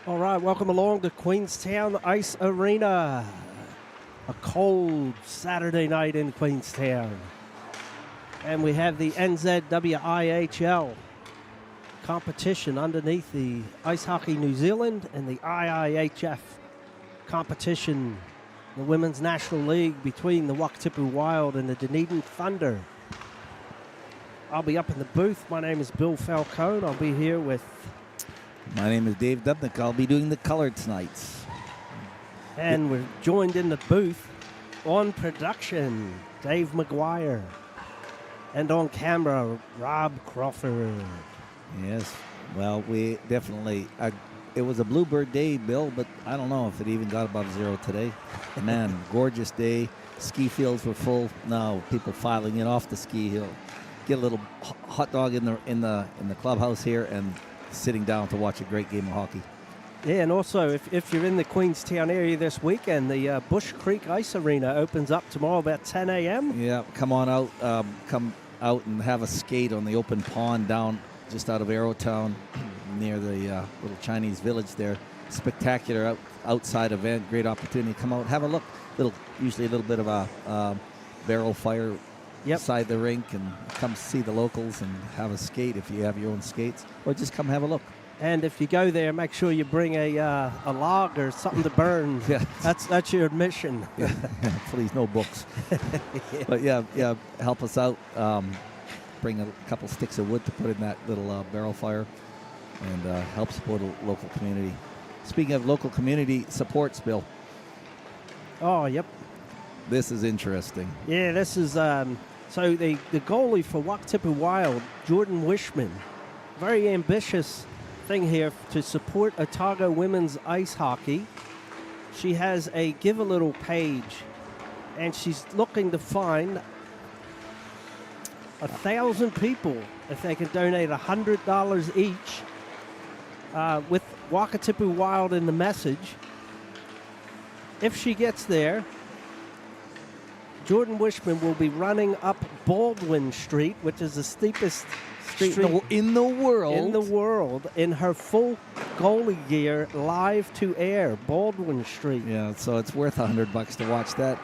All right, welcome along to Queenstown Ice Arena. A cold Saturday night in Queenstown. And we have the NZWIHL competition underneath the Ice Hockey New Zealand and the IIHF competition, the Women's National League between the Wakatipu Wild and the Dunedin Thunder. I'll be up in the booth. My name is Bill Falcone. I'll be here with... My name is Dave Dubnik. I'll be doing the color tonight. And we're joined in the booth on production, Dave McGuire. And on camera, Rob Crawford. Yes, well, we definitely, it was a bluebird day, Bill, but I don't know if it even got above zero today. Man, gorgeous day. Ski fields were full. Now people filing in off the ski hill. Get a little hot dog in the clubhouse here and sitting down to watch a great game of hockey. Yeah, and also if you're in the Queenstown area this weekend, the Bush Creek Ice Arena opens up tomorrow about 10 a.m. Yeah, come on out. Come out and have a skate on the open pond down just out of Arrowtown near the little Chinese village there. Spectacular outside event. Great opportunity. Come out, have a look. Usually a little bit of a barrel fire inside the rink, and come see the locals and have a skate if you have your own skates, or just come have a look. And if you go there, make sure you bring a log or something to burn. Yeah. That's your admission. Yeah. Please, no books. Yeah. But yeah, help us out. Bring a couple sticks of wood to put in that little barrel fire, and help support a local community. Speaking of local community supports, Bill. Oh, yep. This is interesting. Yeah, this is so the goalie for Wakatipu Wild, Jordan Wishman, very ambitious thing here to support Otago women's ice hockey. She has a Give a Little page, and she's looking to find 1,000 people if they can donate $100 each with Wakatipu Wild in the message. If she gets there, Jordan Wishman will be running up Baldwin Street, which is the steepest street in the world. In her full goalie gear, live to air, Baldwin Street. Yeah, so it's worth $100 to watch that.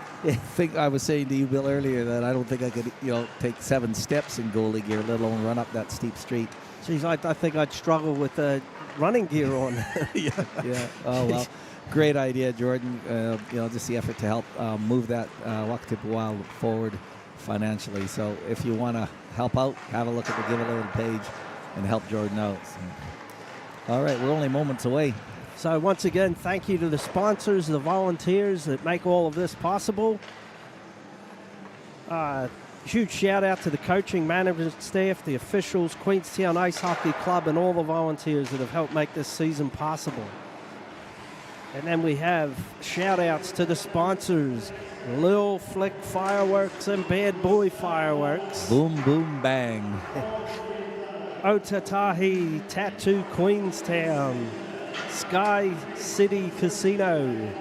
I was saying to you, Bill, earlier that I don't think I could, take 7 steps in goalie gear, let alone run up that steep street. Geez, I think I'd struggle with running gear on. Yeah. Oh well. Great idea, Jordan. Just the effort to help move that Wakatipu Wild forward financially. So if you want to help out, have a look at the Give a Little page and help Jordan out. So, all right, we're only moments away. So once again, thank you to the sponsors, the volunteers that make all of this possible. Huge shout out to the coaching management staff, the officials, Queenstown Ice Hockey Club, and all the volunteers that have helped make this season possible. And then we have shout-outs to the sponsors, Lil Flick Fireworks and Bad Boy Fireworks. Boom, boom, bang. Otatahi Tattoo Queenstown, Sky City Casino,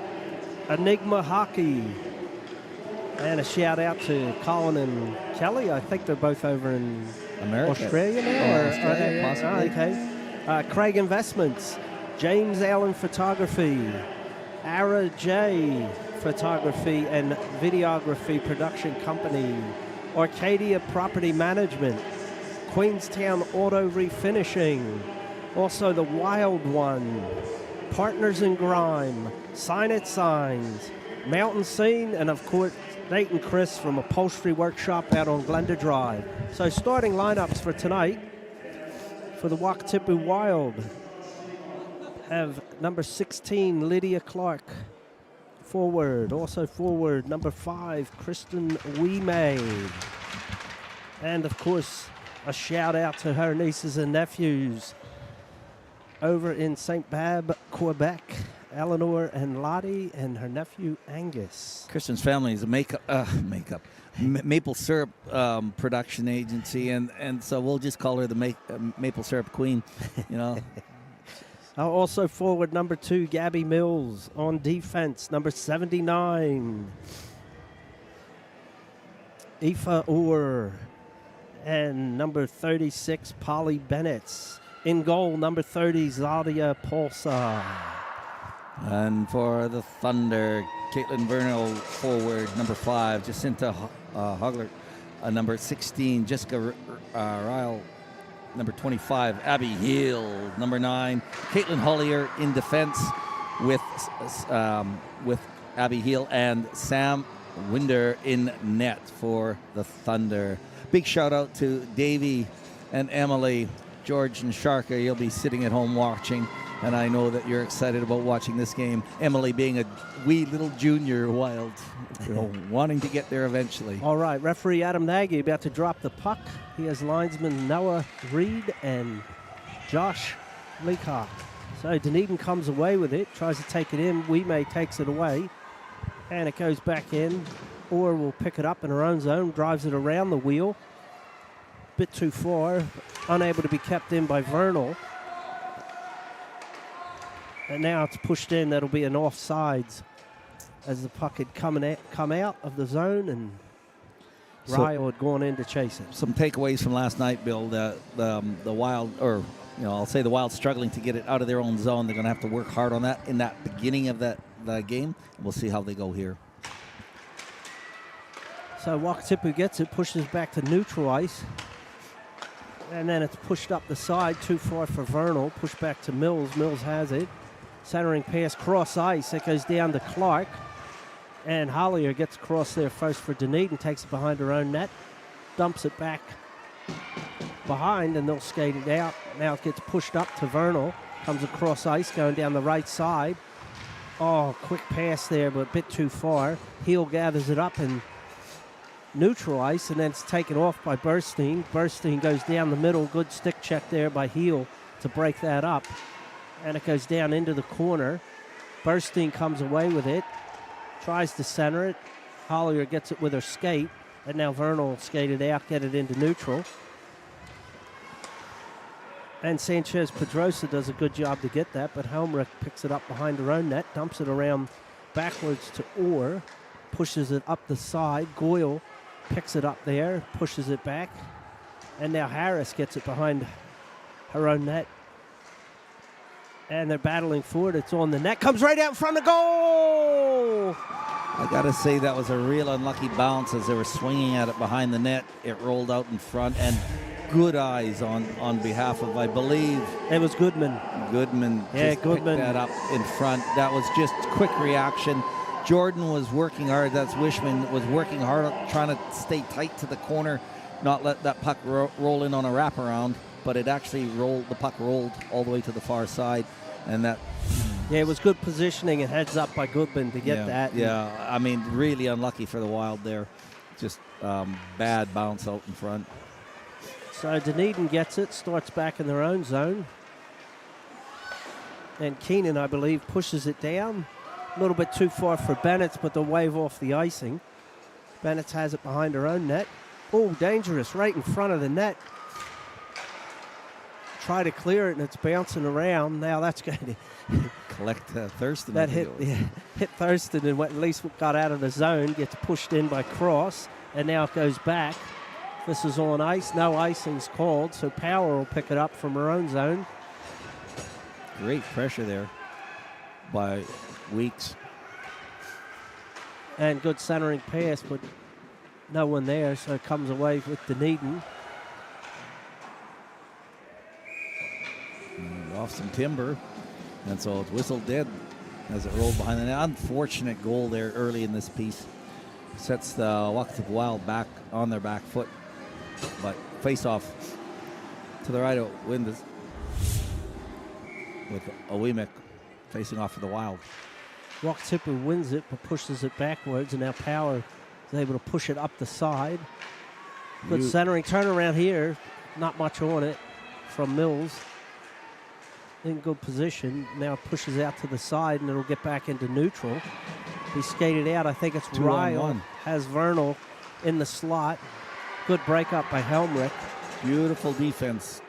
Enigma Hockey, and a shout-out to Colin and Kelly. I think they're both over in Australia now. Australia, possibly. Okay. Craig Investments, James Allen Photography, Ara J Photography and Videography Production Company, Arcadia Property Management, Queenstown Auto Refinishing, also the Wild One, Partners in Grime, Sign It Signs, Mountain Scene, and of course Nate and Chris from Upholstery Workshop out on Glenda Drive. So starting lineups for tonight for the Wakatipu Wild have number 16, Lydia Clark, forward. Also forward, number 5, Kristen Weemaid. And, of course, a shout-out to her nieces and nephews over in St. Bab, Quebec, Eleanor and Lottie, and her nephew, Angus. Kristen's family is a maple syrup production agency, and so we'll just call her the maple syrup queen, Also forward, number 2, Gabby Mills. On defense, number 79, Aoife Orr. And number 36, Polly Bennett. In goal, number 30, Zadia Polsa. And for the Thunder, Caitlin Vernal forward, number 5, Jacinta Hogler, number 16, Jessica Ryle, number 25, Abby Hill, number 9, Caitlin Hollier in defense with Abby Hill, and Sam Winder in net for the Thunder. Big shout out to Davey and Emily, George and Sharka. You'll be sitting at home watching, and I know that you're excited about watching this game. Emily being a wee little junior Wild, wanting to get there eventually. All right, referee Adam Nagy about to drop the puck. He has linesman Noah Reed and Josh Leacock. So Dunedin comes away with it, tries to take it in. Wimay takes it away, and it goes back in. Orr will pick it up in her own zone, drives it around the wheel. Bit too far, unable to be kept in by Vernal. And now it's pushed in. That'll be an offsides as the puck had come out of the zone, and Ryle had gone in to chase it. Some takeaways from last night, Bill. The Wild, or I'll say the Wild, struggling to get it out of their own zone. They're going to have to work hard on that in that beginning of the game. We'll see how they go here. So Wakatipu gets it, pushes back to neutral ice. And then it's pushed up the side, too far for Vernal. Pushed back to Mills. Mills has it. Centering pass cross ice. It goes down to Clark. And Hollier gets across there first for Dunedin. Takes it behind her own net. Dumps it back behind, and they'll skate it out. Now it gets pushed up to Vernal. Comes across ice, going down the right side. Oh, quick pass there, but a bit too far. Heel gathers it up and neutral ice, and then it's taken off by Burstein. Burstein goes down the middle. Good stick check there by Heel to break that up. And it goes down into the corner. Burstein comes away with it. Tries to center it. Hollier gets it with her skate. And now Vernal skated out, get it into neutral. And Sanchez Pedrosa does a good job to get that, but Helmrich picks it up behind her own net, dumps it around backwards to Orr, pushes it up the side. Goyle picks it up there, pushes it back. And now Harris gets it behind her own net. And they're battling for it. It's on the net. Comes right out in front of goal! I got to say that was a real unlucky bounce as they were swinging at it behind the net. It rolled out in front, and good eyes on behalf of, I believe, it was Goodman. Goodman just picked that up in front. That was just quick reaction. Jordan was working hard. That's Wishman was working hard, trying to stay tight to the corner, not let that puck roll in on a wraparound. But it actually rolled. The puck rolled all the way to the far side, and that. Yeah, it was good positioning and heads up by Goodman to get that. Yeah, I mean, really unlucky for the Wild there. Just bad bounce out in front. So Dunedin gets it, starts back in their own zone. And Keenan, I believe, pushes it down. A little bit too far for Bennett, but they'll wave off the icing. Bennett has it behind her own net. Oh, dangerous, right in front of the net. Try to clear it, and it's bouncing around. Now that's going to collect Thurston. That hit Thurston and at least got out of the zone. Gets pushed in by Cross, and now it goes back. This is on ice. No icing's called, so Power will pick it up from her own zone. Great pressure there by Weeks. And good centering pass, but no one there, so it comes away with Dunedin. Off some timber, and so it's whistled dead as it rolled behind the net. Unfortunate goal there early in this piece. Sets the Wakatipu Wild back on their back foot, but face off to the right of Windus with Owemick facing off for the Wild. Wakatipu wins it, but pushes it backwards, and now Power is able to push it up the side. Good centering turnaround here. Not much on it from Mills. In good position. Now pushes out to the side, and it'll get back into neutral. He skated out. I think it's Ryle. Has Vernal in the slot. Good breakup by Helmrich. Beautiful defense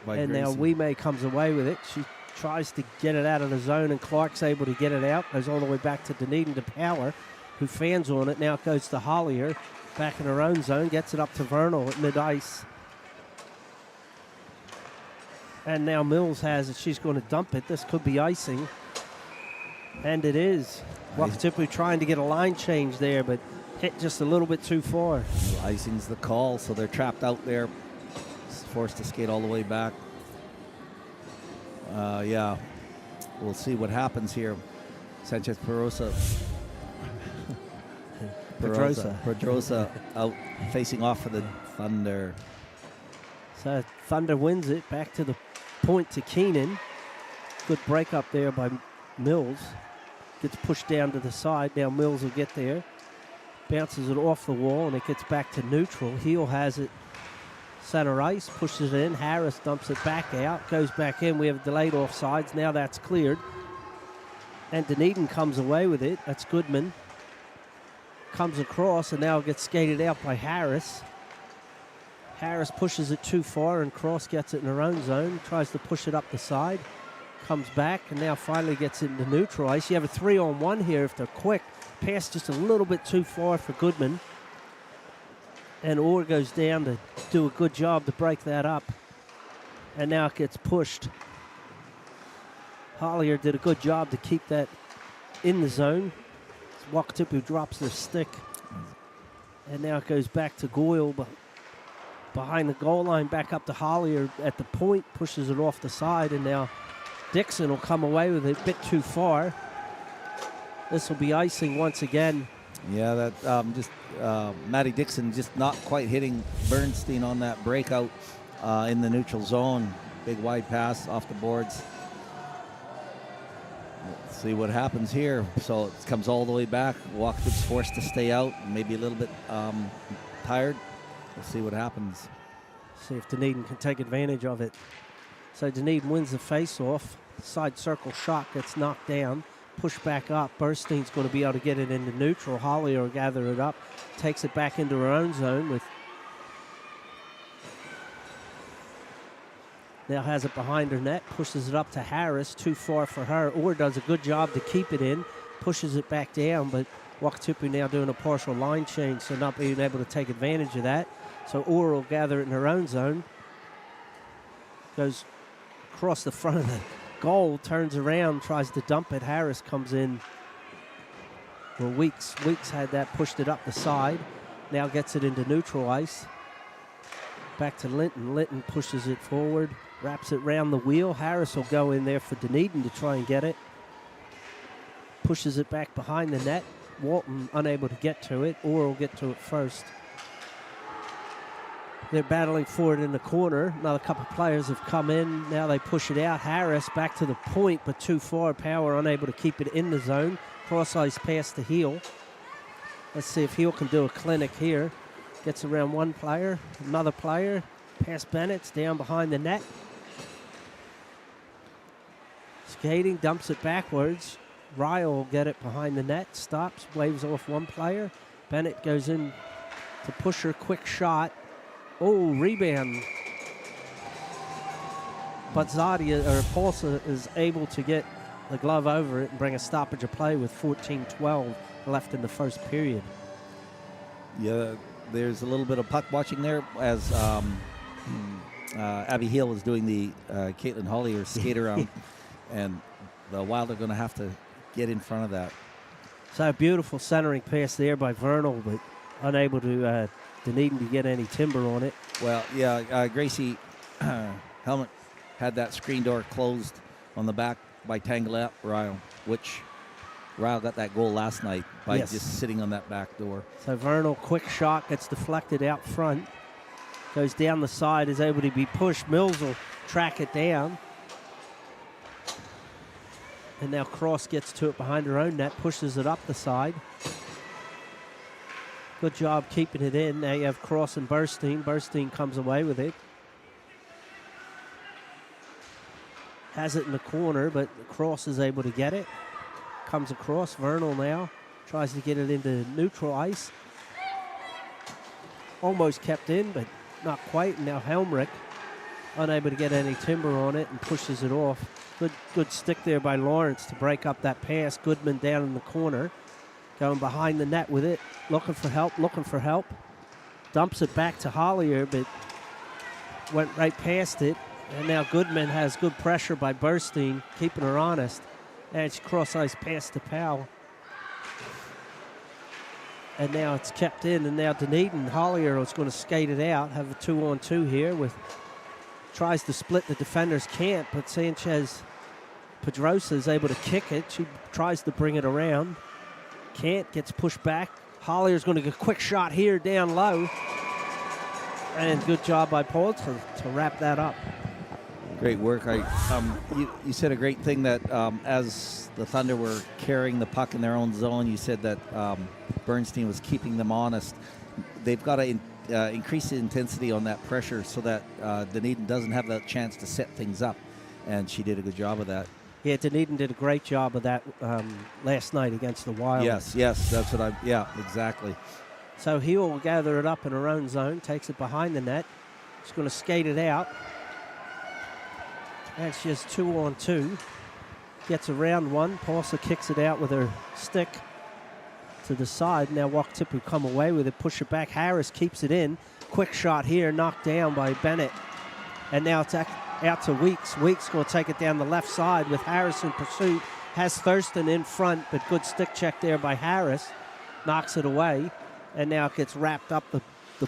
by And Gracie. now Wimay comes away with it. She tries to get it out of the zone, and Clark's able to get it out. Goes all the way back to Dunedin to Power, who fans on it. Now it goes to Hollier. Back in her own zone. Gets it up to Vernal at mid-ice. And now Mills has it. She's going to dump it. This could be icing. And it is. Wakatipu trying to get a line change there, but hit just a little bit too far. Icing's the call, so they're trapped out there, forced to skate all the way back. Yeah, we'll see what happens here. Sanchez Pedrosa out facing off for the Thunder. So Thunder wins it back to the point to Keenan. Good break up there by Mills. Gets pushed down to the side. Now Mills will get there. Bounces it off the wall, and it gets back to neutral. Heel has it center ice, pushes it in. Harris dumps it back out, goes back in. We have delayed offsides. Now that's cleared. And Dunedin comes away with it. That's Goodman. Comes across, and now gets skated out by Harris. Harris pushes it too far, and Cross gets it in her own zone. Tries to push it up the side. Comes back, and now finally gets it into neutral ice. You have a 3-on-1 here if they're quick. Pass just a little bit too far for Goodman. And Orr goes down to do a good job to break that up. And now it gets pushed. Hollier did a good job to keep that in the zone. Wakatipu drops their stick. And now it goes back to Goyle behind the goal line, back up to Hollier at the point, pushes it off the side, and now Dixon will come away with it a bit too far. This will be icing once again. Yeah, that Maddie Dixon just not quite hitting Bernstein on that breakout in the neutral zone. Big wide pass off the boards. Let's see what happens here. So it comes all the way back. Wakatipu's forced to stay out, maybe a little bit tired. We'll see what happens. See if Dunedin can take advantage of it. So Dunedin wins the face-off. Side circle shot gets knocked down. Push back up. Bernstein's going to be able to get it into neutral. Hollier will gather it up. Takes it back into her own zone with... Now has it behind her net. Pushes it up to Harris. Too far for her. Orr does a good job to keep it in. Pushes it back down, but Wakatipu now doing a partial line change, so not being able to take advantage of that. So Orr will gather it in her own zone. Goes across the front of the goal, turns around, tries to dump it. Harris comes in. Well, Weeks had that, pushed it up the side. Now gets it into neutral ice. Back to Linton. Linton pushes it forward, wraps it round the wheel. Harris will go in there for Dunedin to try and get it. Pushes it back behind the net. Walton unable to get to it. Orr will get to it first. They're battling for it in the corner. Another couple of players have come in. Now they push it out. Harris back to the point, but too far. Power unable to keep it in the zone. Cross ice pass to Heel. Let's see if Heel can do a clinic here. Gets around one player, another player. Past Bennett's down behind the net. Skating, dumps it backwards. Ryle will get it behind the net. Stops, waves off one player. Bennett goes in to push her, quick shot. Oh, rebound. But Zadia, or Paulsa, is able to get the glove over it and bring a stoppage of play with 14-12 left in the first period. Yeah, there's a little bit of puck watching there as Abby Hill is doing the Caitlin Hollier skate around, and the Wild are going to have to get in front of that. So a beautiful centering pass there by Vernal, but unable to Dunedin to get any timber on it. Well, yeah, Gracie Helmet had that screen door closed on the back by Tangalette Ryle, which Ryle got that goal last night by just sitting on that back door. So Vernal, quick shot, gets deflected out front. Goes down the side, is able to be pushed. Mills will track it down. And now Cross gets to it behind her own net, pushes it up the side. Good job keeping it in. Now you have Cross and Bernstein. Bernstein comes away with it. Has it in the corner, but Cross is able to get it. Comes across. Vernal now tries to get it into neutral ice. Almost kept in, but not quite. And now Helmrich unable to get any timber on it and pushes it off. Good stick there by Lawrence to break up that pass. Goodman down in the corner. Going behind the net with it. Looking for help. Dumps it back to Hollier, but went right past it. And now Goodman has good pressure by Burstein, keeping her honest. And it's cross-ice pass to Powell. And now it's kept in, and now Dunedin, Hollier is going to skate it out, have a 2-on-2 here with, tries to split the defenders, can't, but Sanchez Pedrosa is able to kick it. She tries to bring it around. Can't, gets pushed back. Hollier's going to get a quick shot here down low. And good job by Paul to wrap that up. Great work. You said a great thing that as the Thunder were carrying the puck in their own zone, you said that Bernstein was keeping them honest. They've got to increase the intensity on that pressure so that Dunedin doesn't have that chance to set things up. And she did a good job of that. Yeah, Dunedin did a great job of that last night against the Wild. Yes, that's what exactly. So Hill will gather it up in her own zone, takes it behind the net. She's going to skate it out. And she has 2-on-2. Gets around one. Pausa kicks it out with her stick to the side. Now Wakatipu come away with it, push it back. Harris keeps it in. Quick shot here, knocked down by Bennett. And now it's out to Weeks. Weeks going to take it down the left side with Harris in pursuit. Has Thurston in front, but good stick check there by Harris. Knocks it away. And now it gets wrapped up the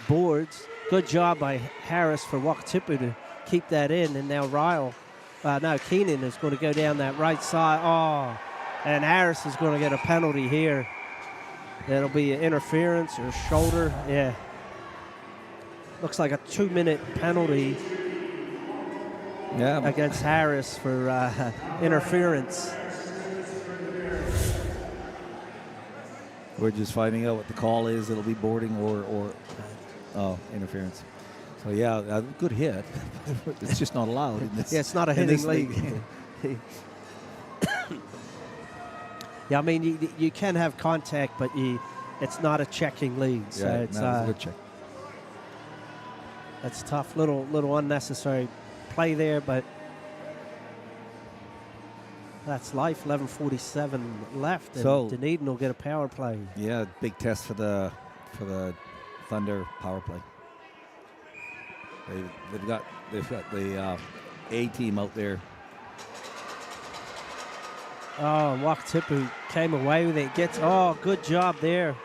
boards. Good job by Harris for Wakatipu to keep that in. And now Keenan is going to go down that right side. Oh, and Harris is going to get a penalty here. That'll be an interference or shoulder. Yeah. Looks like a 2-minute penalty against Harris for interference. We're just finding out what the call is. It'll be boarding or interference. So, yeah, good hit. It's just not allowed in this. Yeah, it's not a hitting league. Yeah, I mean, you can have contact, but it's not a checking league. So it's a good check. That's tough. Little unnecessary play there, but that's life. 11:47 left, and so Dunedin will get a power play. Yeah, big test for the Thunder power play. They've got the A team out there. Oh, Wakatipu came away with it. Good job there,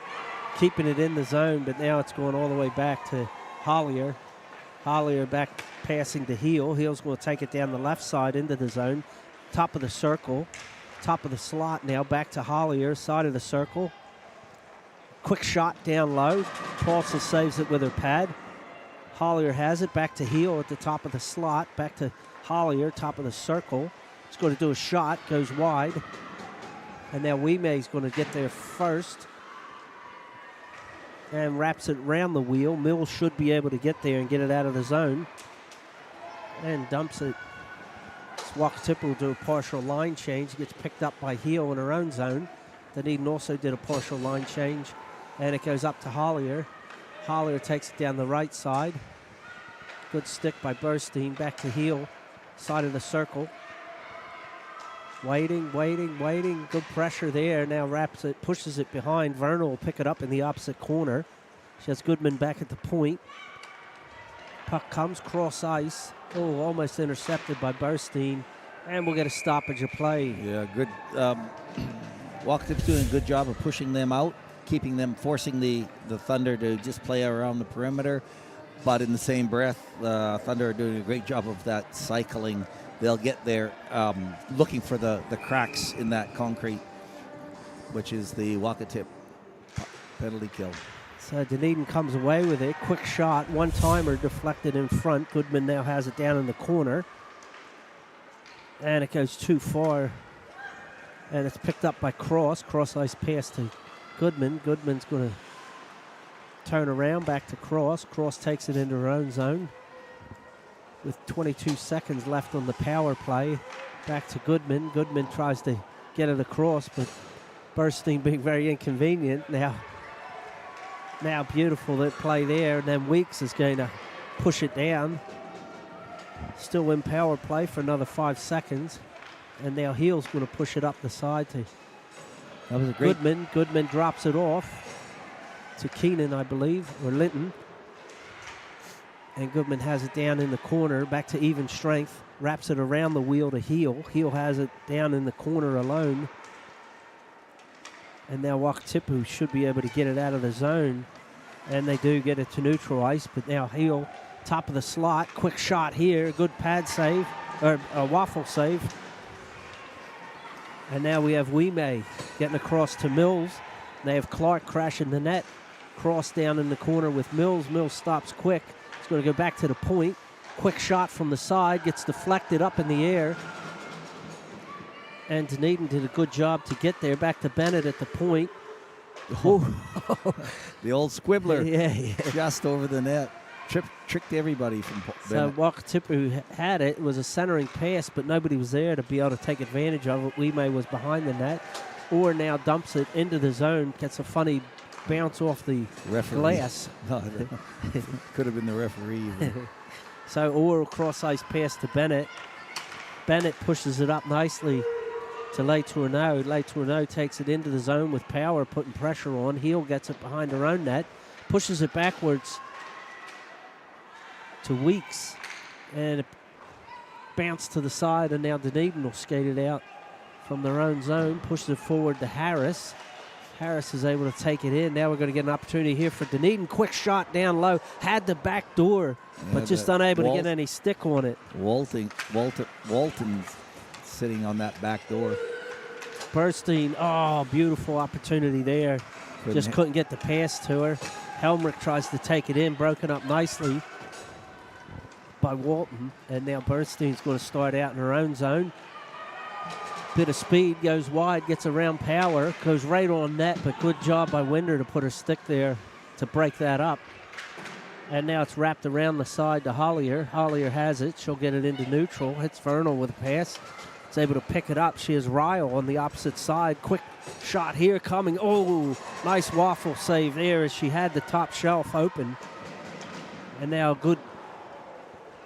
keeping it in the zone. But now it's going all the way back to Hollier. Hollier back passing to Heel. Heel's going to take it down the left side into the zone. Top of the circle, top of the slot now. Back to Hollier, side of the circle. Quick shot down low. Paulson saves it with her pad. Hollier has it. Back to Heel at the top of the slot. Back to Hollier, top of the circle. He's going to do a shot, goes wide. And now Wimei's going to get there first. And wraps it around the wheel. Mills should be able to get there and get it out of the zone. And dumps it. Wakatipu will do a partial line change. Gets picked up by Heel in her own zone. Dunedin also did a partial line change. And it goes up to Hollier. Hollier takes it down the right side. Good stick by Burstein. Back to Heel. Side of the circle. Waiting. Good pressure there. Now wraps it, pushes it behind. Vernal will pick it up in the opposite corner. She has Goodman back at the point. Puck comes cross ice. Oh, almost intercepted by Burstein. And we'll get a stoppage of play. Yeah, good. Wakatipu's doing a good job of pushing them out, keeping them, forcing the Thunder to just play around the perimeter. But in the same breath, the Thunder are doing a great job of that cycling. They'll get there looking for the cracks in that concrete, which is the Wakatipu penalty kill. So Dunedin comes away with it. Quick shot, one-timer deflected in front. Goodman now has it down in the corner. And it goes too far. And it's picked up by Cross. Cross-ice pass to Goodman. Goodman's going to turn around back to Cross. Cross takes it into her own zone. With 22 seconds left on the power play. Back to Goodman. Goodman tries to get it across, but Burstein being very inconvenient. Now beautiful that play there, and then Weeks is going to push it down. Still in power play for another 5 seconds. And now Heel's going to push it up the side to that was a great Goodman. Goodman drops it off to Keenan, I believe, or Linton. And Goodman has it down in the corner, back to even strength. Wraps it around the wheel to Heel. Heel has it down in the corner alone. And now Wakatipu should be able to get it out of the zone. And they do get it to neutral ice, but now Heel, top of the slot, quick shot here, good pad save, or a waffle save. And now we have Wime getting across to Mills. They have Clark crashing the net, cross down in the corner with Mills. Mills stops quick. It's going to go back to the point. Quick shot from the side, gets deflected up in the air. And Dunedin did a good job to get there. Back to Bennett at the point. The old squibbler. Yeah. Just over the net. Tricked everybody from So Bennett. Wakatipu had it. It was a centering pass, but nobody was there to be able to take advantage of it. Wime was behind the net. Or now dumps it into the zone. Gets a funny bounce off the Referee. glass. No, could have been the referee. So Orr cross ice pass to Bennett. Bennett pushes it up nicely to Le Tourneau. Le Tourneau takes it into the zone with power, putting pressure on. Heel gets it behind her own net, pushes it backwards to Weeks, and it bounced to the side, and now Dunedin will skate it out from their own zone, pushes it forward to Harris. Harris is able to take it in. Now we're going to get an opportunity here for Dunedin. Quick shot down low. Had the back door, but just unable to get any stick on it. Walton's sitting on that back door. Burstein, beautiful opportunity there. Just couldn't get the pass to her. Helmrich tries to take it in, broken up nicely by Walton. And now Bernstein's going to start out in her own zone. Bit of speed, goes wide, gets around Power, goes right on net, but good job by Winder to put her stick there to break that up. And now it's wrapped around the side to Hollier. Hollier has it. She'll get it into neutral. Hits Vernal with a pass. It's able to pick it up. She has Ryle on the opposite side. Quick shot here coming. Oh, nice waffle save there as she had the top shelf open. And now a good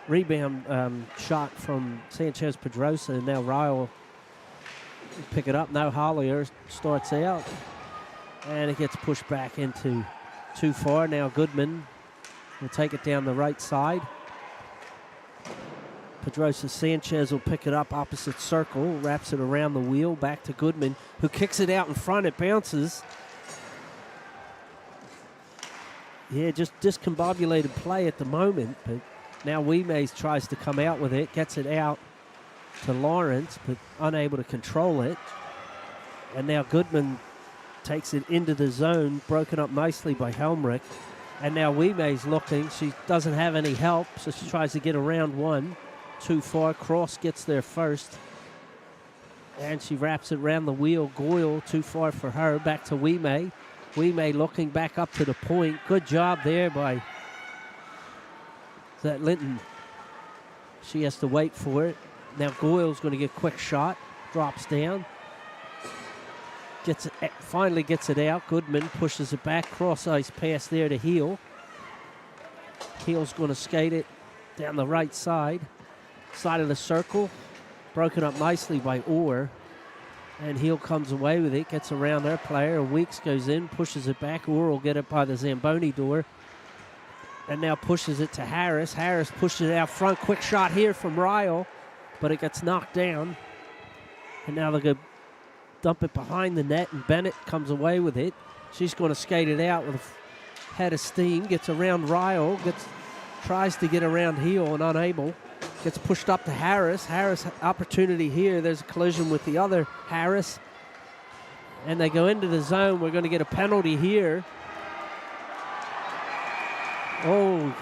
rebound shot from Sanchez Pedrosa. And now Ryle pick it up. Now Hollier starts out. And it gets pushed back into too far. Now Goodman will take it down the right side. Pedrosa Sanchez will pick it up opposite circle, wraps it around the wheel, back to Goodman, who kicks it out in front. It bounces. Yeah, just discombobulated play at the moment, but now Wime tries to come out with it, gets it out to Lawrence, but unable to control it. And now Goodman takes it into the zone, broken up nicely by Helmrich. And now Wime's looking. She doesn't have any help, so she tries to get around one. Too far. Cross gets there first. And she wraps it around the wheel. Goyle, too far for her. Back to Wime. Wime looking back up to the point. Good job there by that Linton. She has to wait for it. Now Goyle's going to get a quick shot. Drops down. Finally gets it out. Goodman pushes it back. Cross ice pass there to Heel. Heel's going to skate it down the right side. Side of the circle. Broken up nicely by Orr. And Heel comes away with it. Gets around their player. Weeks goes in. Pushes it back. Orr will get it by the Zamboni door. And now pushes it to Harris. Harris pushes it out front. Quick shot here from Ryle. But it gets knocked down. And now they'll go dump it behind the net, and Bennett comes away with it. She's going to skate it out with a head of steam. Gets around Ryle. Tries to get around Heel and unable. Gets pushed up to Harris. Harris opportunity here. There's a collision with the other Harris. And they go into the zone. We're going to get a penalty here. Oh.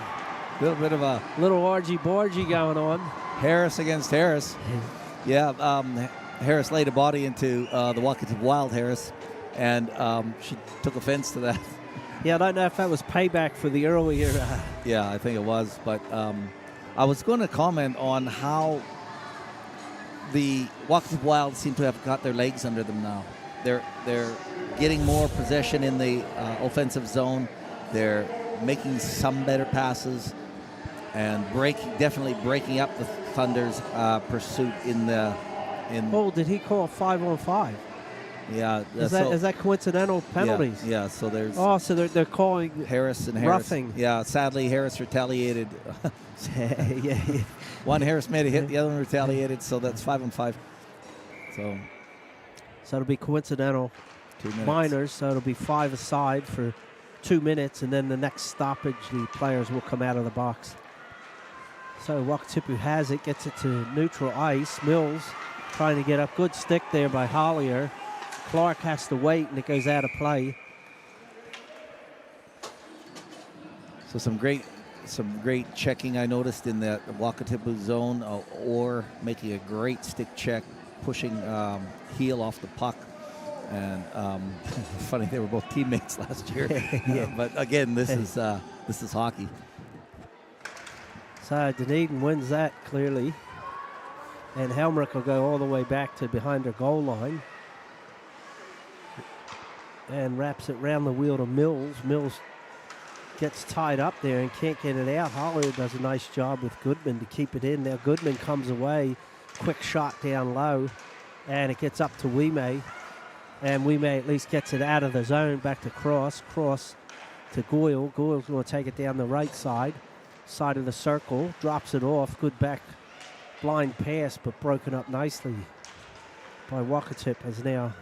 Little bit of a little argy-bargy going on. Harris against Harris. Yeah, Harris laid a body into the Wakatipu Wild Harris, and she took offense to that. Yeah, I don't know if that was payback for the earlier. Yeah, I think it was, but I was going to comment on how the Wakatipu Wild seem to have got their legs under them now. They're getting more possession in the offensive zone. They're making some better passes and definitely breaking up the Thunder's pursuit in. Oh, did he call 5-on-5? Yeah. Is that coincidental penalties? Yeah. So there's. Oh, so they're calling Harris and Harris. roughing. Yeah. Sadly, Harris retaliated. yeah. One Harris made a hit, the other one retaliated. So that's 5-5. So it'll be coincidental 2 minutes. minors. So it'll be 5 aside for 2 minutes, and then the next stoppage, the players will come out of the box. So Wakatipu has it, gets it to neutral ice. Mills trying to get up. Good stick there by Hollier. Clark has to wait, and it goes out of play. So some great checking I noticed in that Wakatipu zone. Orr making a great stick check, pushing heel off the puck. And funny, they were both teammates last year. Yeah. But again, this is hockey. So Dunedin wins that clearly. And Helmrich will go all the way back to behind their goal line. And wraps it round the wheel to Mills. Mills gets tied up there and can't get it out. Hollier does a nice job with Goodman to keep it in. Now Goodman comes away. Quick shot down low. And it gets up to Wime. And Wime at least gets it out of the zone, back to Cross. Cross to Goyle. Goyle's going to take it down the right side of the circle. Drops it off. Good back blind pass, but broken up nicely by Wakatipu as now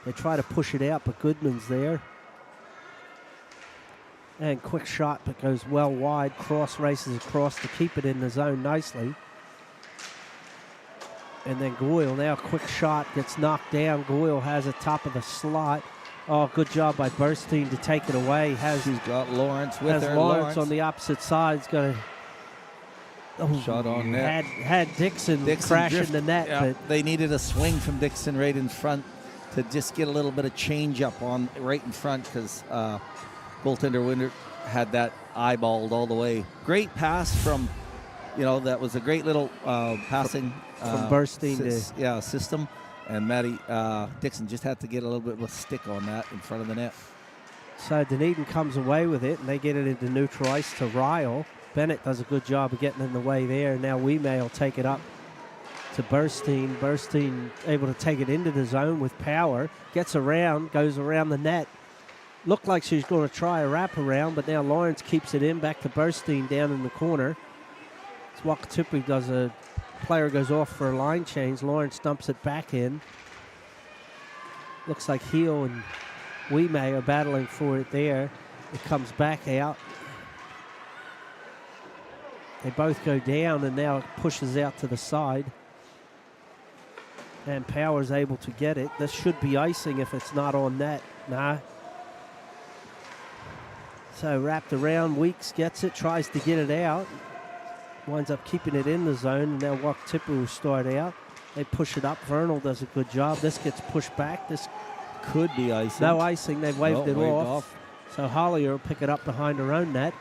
they try to push it out, but Goodman's there. And quick shot, but goes well wide. Cross races across to keep it in the zone nicely. And then Goyle, now quick shot, gets knocked down. Goyle has it top of the slot. Oh, good job by Burstein to take it away. He's got Lawrence with her. Lawrence on the opposite side. He's got a shot on net. Had Dixon crash in the net. Yeah, but they needed a swing from Dixon right in front to just get a little bit of change up on right in front, because goaltender Winder had that eyeballed all the way. Great pass from, that was a great little passing from Burstein system. And Matty Dixon just had to get a little bit of a stick on that in front of the net. So Dunedin comes away with it, and they get it into neutral ice to Ryle. Bennett does a good job of getting in the way there. Now Wime will take it up to Burstein. Burstein able to take it into the zone with power. Gets around, goes around the net. Looked like she's going to try a wraparound, but now Lawrence keeps it in, back to Burstein down in the corner. Wakatipu does a player goes off for a line change. Lawrence dumps it back in. Looks like Heel and Wime are battling for it there. It comes back out. They both go down, and now it pushes out to the side. And Power's able to get it. This should be icing if it's not on net. Nah. So wrapped around, Weeks gets it, tries to get it out. Winds up keeping it in the zone, and now Wakatipu will start out. They push it up. Vernal does a good job. This gets pushed back. This could be icing. No icing. They've waved it off. So Hollier will pick it up behind her own net.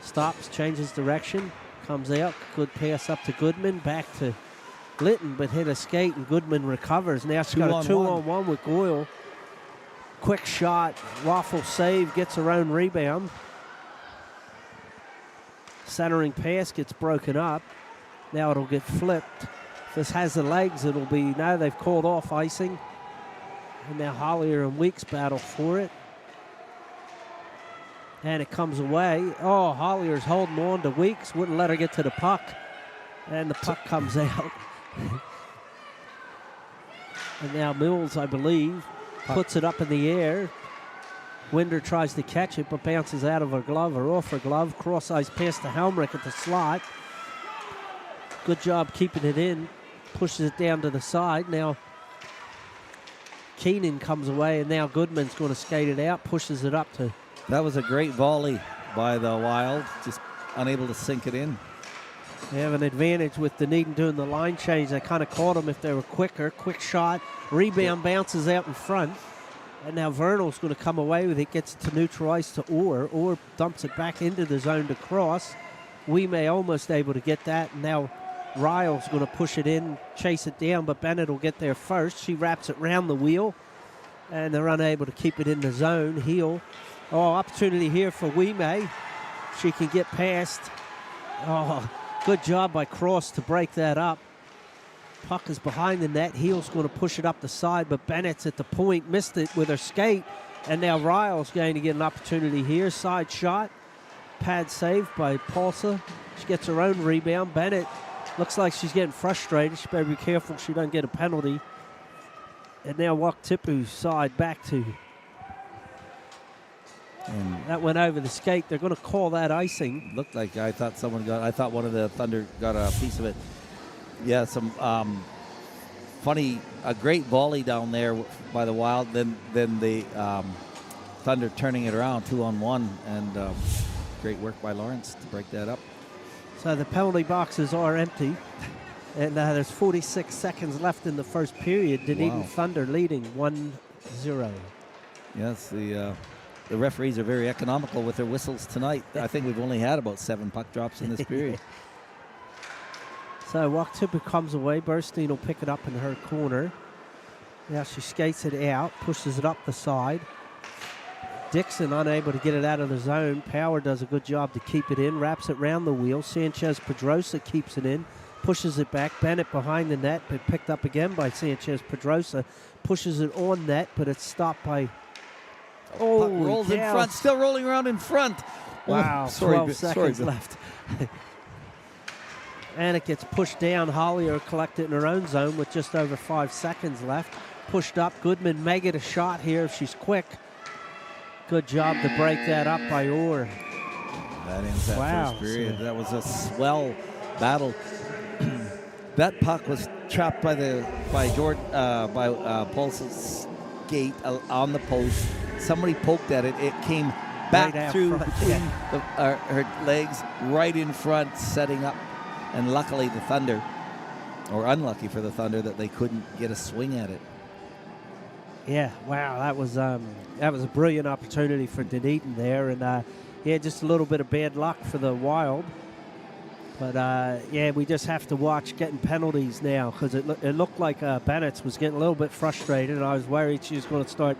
Stops, changes direction, comes out. Good pass up to Goodman, back to Litton, but hit a skate, and Goodman recovers. Now she's got a 2-on-1 with Goyle. Quick shot, waffle save, gets her own rebound. Centering pass gets broken up. Now it'll get flipped. If this has the legs, it'll be, no, they've called off icing. And now Hollier and Weeks battle for it. And it comes away. Oh, Hollier's holding on to Weeks, wouldn't let her get to the puck. And the puck comes out. And now Mills, I believe, puts it up in the air. Winder tries to catch it, but bounces out of her glove or off her glove. Cross-ice pass to Helmrich at the slot. Good job keeping it in. Pushes it down to the side. Now Keenan comes away, and now Goodman's going to skate it out. Pushes it up to... That was a great volley by the Wild. Just unable to sink it in. They have an advantage with Dunedin doing the line change. They kind of caught them if they were quicker. Quick shot. Rebound bounces out in front. And now Vernal's going to come away with it. Gets to neutral ice to Orr. Orr dumps it back into the zone to Cross. Wime almost able to get that. And now Ryle's going to push it in, chase it down, but Bennett will get there first. She wraps it round the wheel, and they're unable to keep it in the zone. Heel. Oh, opportunity here for Wime. She can get past. Oh, good job by Cross to break that up. Puck is behind the net. Heel's going to push it up the side, but Bennett's at the point, missed it with her skate. And now Ryle's going to get an opportunity here. Side shot. Pad saved by Paulsa. She gets her own rebound. Bennett looks like she's getting frustrated. She better be careful she doesn't get a penalty. And now Wakatipu side back to. And that went over the skate. They're going to call that icing. Looked like I thought one of the Thunder got a piece of it. Yeah, some a great volley down there by the Wild. Then the Thunder turning it around 2-on-1, and great work by Lawrence to break that up. So the penalty boxes are empty, and there's 46 seconds left in the first period. Dunedin Thunder leading 1-0. Yes, the referees are very economical with their whistles tonight. I think we've only had about 7 puck drops in this period. So Wakatipu comes away. Burstein will pick it up in her corner. Now she skates it out, pushes it up the side. Dixon unable to get it out of the zone. Power does a good job to keep it in, wraps it round the wheel. Sanchez Pedrosa keeps it in, pushes it back. Bennett behind the net, but picked up again by Sanchez Pedrosa. Pushes it on net, but it's stopped by... Oh, puck rolls in front, still rolling around in front. Wow, 12 seconds left. And it gets pushed down. Hollier collected in her own zone with just over 5 seconds left. Pushed up. Goodman may get a shot here if she's quick. Good job to break that up by Orr. That ends that first period. That was a swell battle. That puck was trapped by Paul's skate on the post. Somebody poked at it. It came back right through between her legs, right in front, setting up. And luckily the Thunder, or unlucky for the Thunder, that they couldn't get a swing at it. Yeah, wow, that was a brilliant opportunity for Dunedin there, and just a little bit of bad luck for the Wild. But we just have to watch getting penalties now, because it looked like Bennett was getting a little bit frustrated, and I was worried she was going to start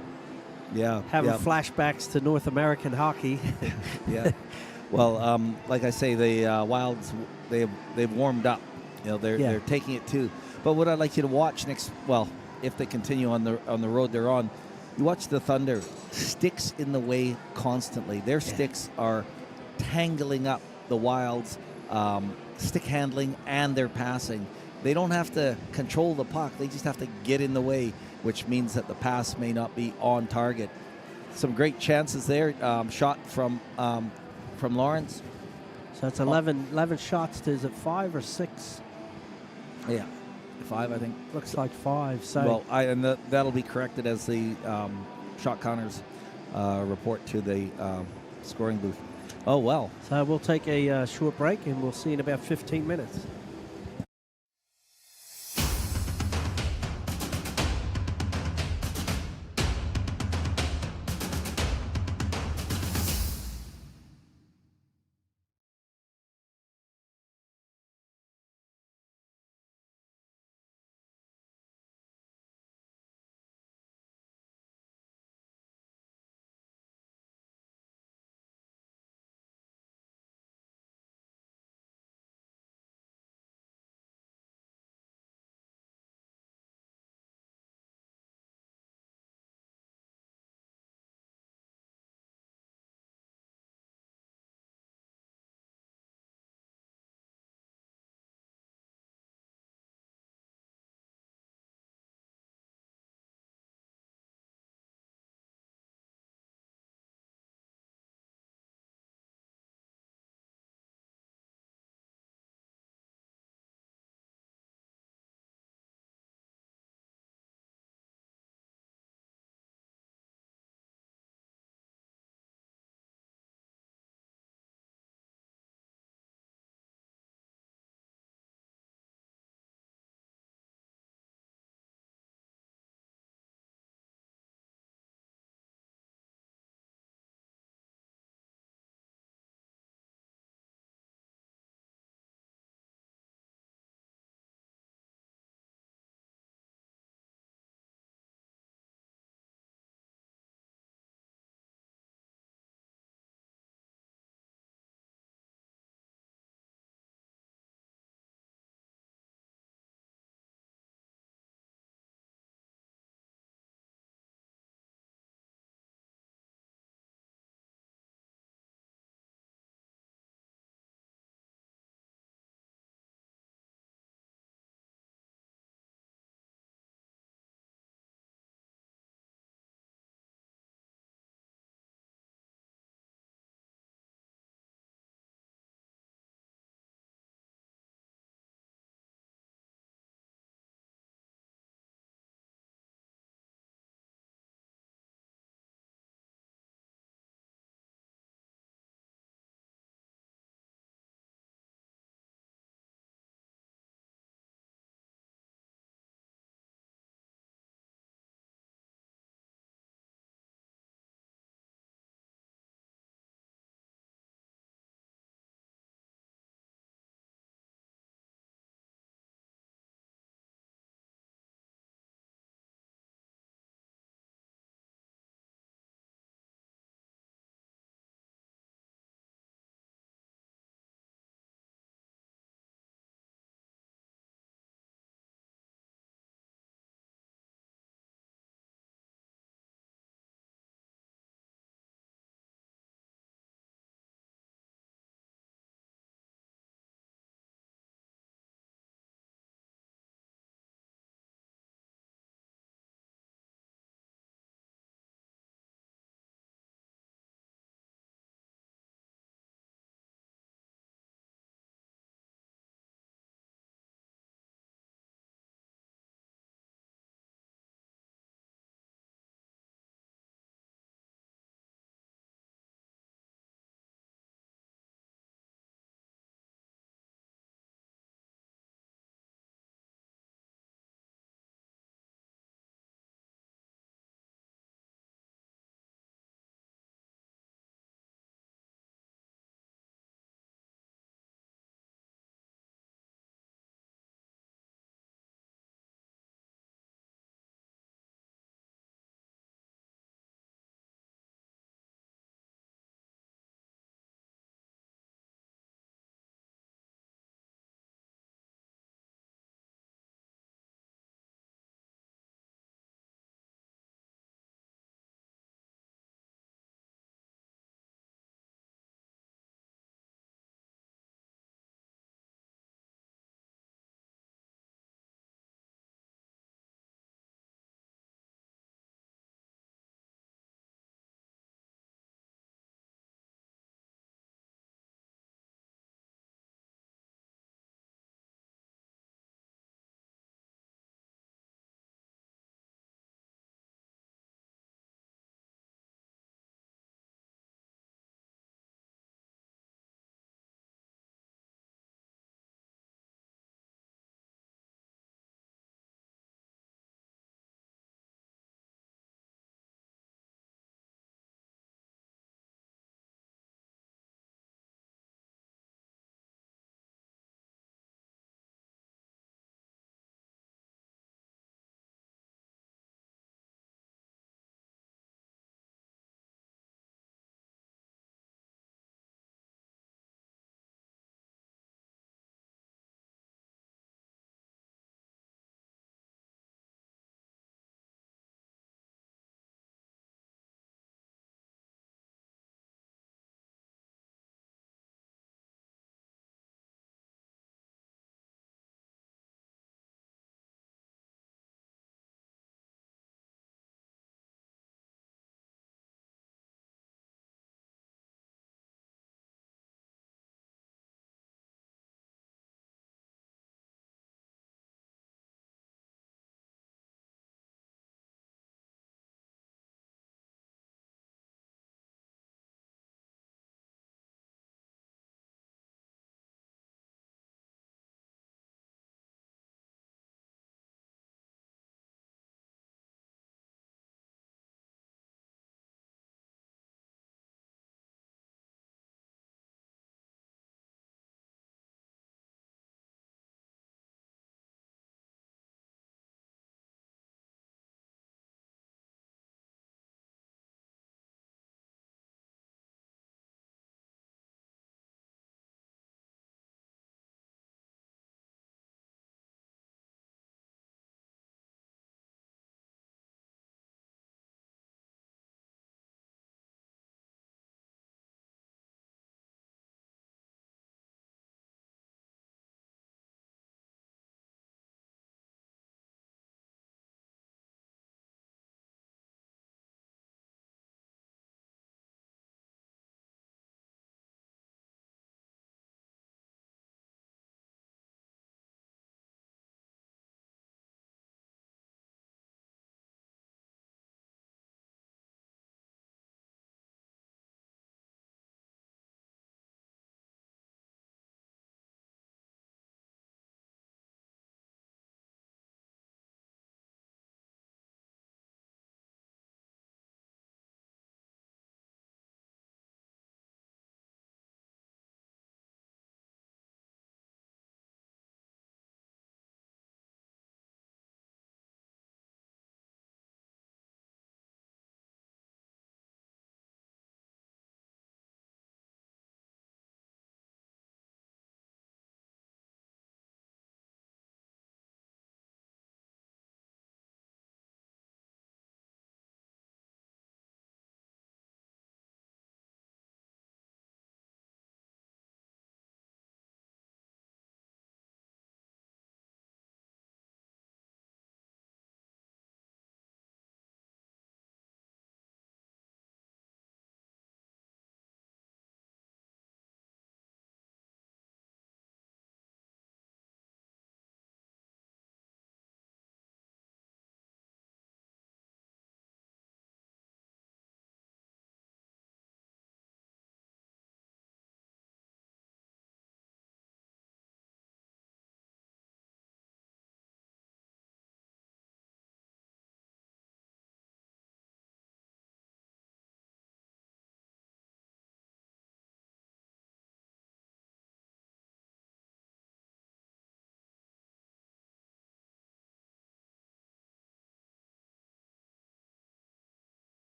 having flashbacks to North American hockey. Yeah. Well, like I say, the Wilds, they've warmed up. They're taking it too. But what I'd like you to watch next, if they continue on the road they're on, you watch the Thunder. Sticks in the way constantly. Their sticks are tangling up the Wilds' stick handling and their passing. They don't have to control the puck. They just have to get in the way, which means that the pass may not be on target. Some great chances there. Shot from Lawrence. So it's 11 shots. Is it 5 or 6? Yeah, 5, I think. Looks like 5. So that'll be corrected as the shot counters report to the scoring booth. Oh, well. So we'll take a short break, and we'll see in about 15 minutes.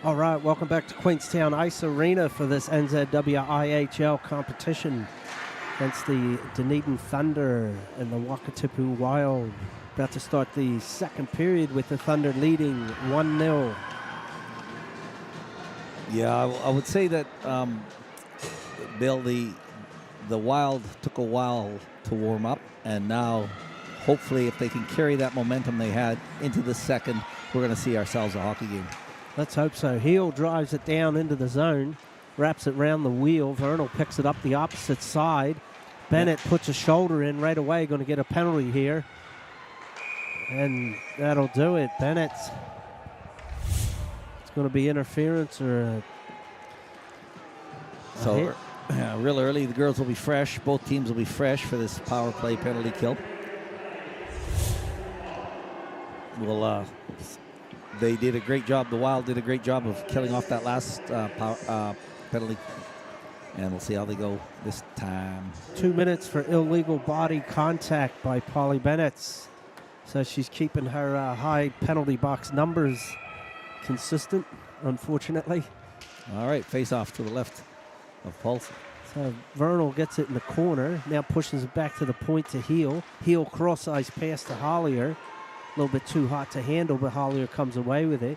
All right, welcome back to Queenstown Ice Arena for this NZWIHL competition against the Dunedin Thunder and the Wakatipu Wild. About to start the second period with the Thunder leading 1-0. Yeah, I would say that, Bill, the Wild took a while to warm up, and now hopefully if they can carry that momentum they had into the second, we're going to see ourselves a hockey game. Let's hope so. Heel drives it down into the zone, wraps it around the wheel. Vernal picks it up the opposite side. Bennett puts a shoulder in right away, going to get a penalty here. And that'll do it. Bennett. It's going to be interference or a hit. Real early, the girls will be fresh. Both teams will be fresh for this power play penalty kill. Well, they did a great job. The Wild did a great job of killing off that last penalty. And we'll see how they go this time. 2 minutes for illegal body contact by Polly Bennett. So she's keeping her high penalty box numbers consistent, unfortunately. All right, face off to the left of Paulson. So Vernal gets it in the corner. Now pushes it back to the point to Heel. Heel cross-ice pass to Hollier. A little bit too hot to handle, but Hollier comes away with it.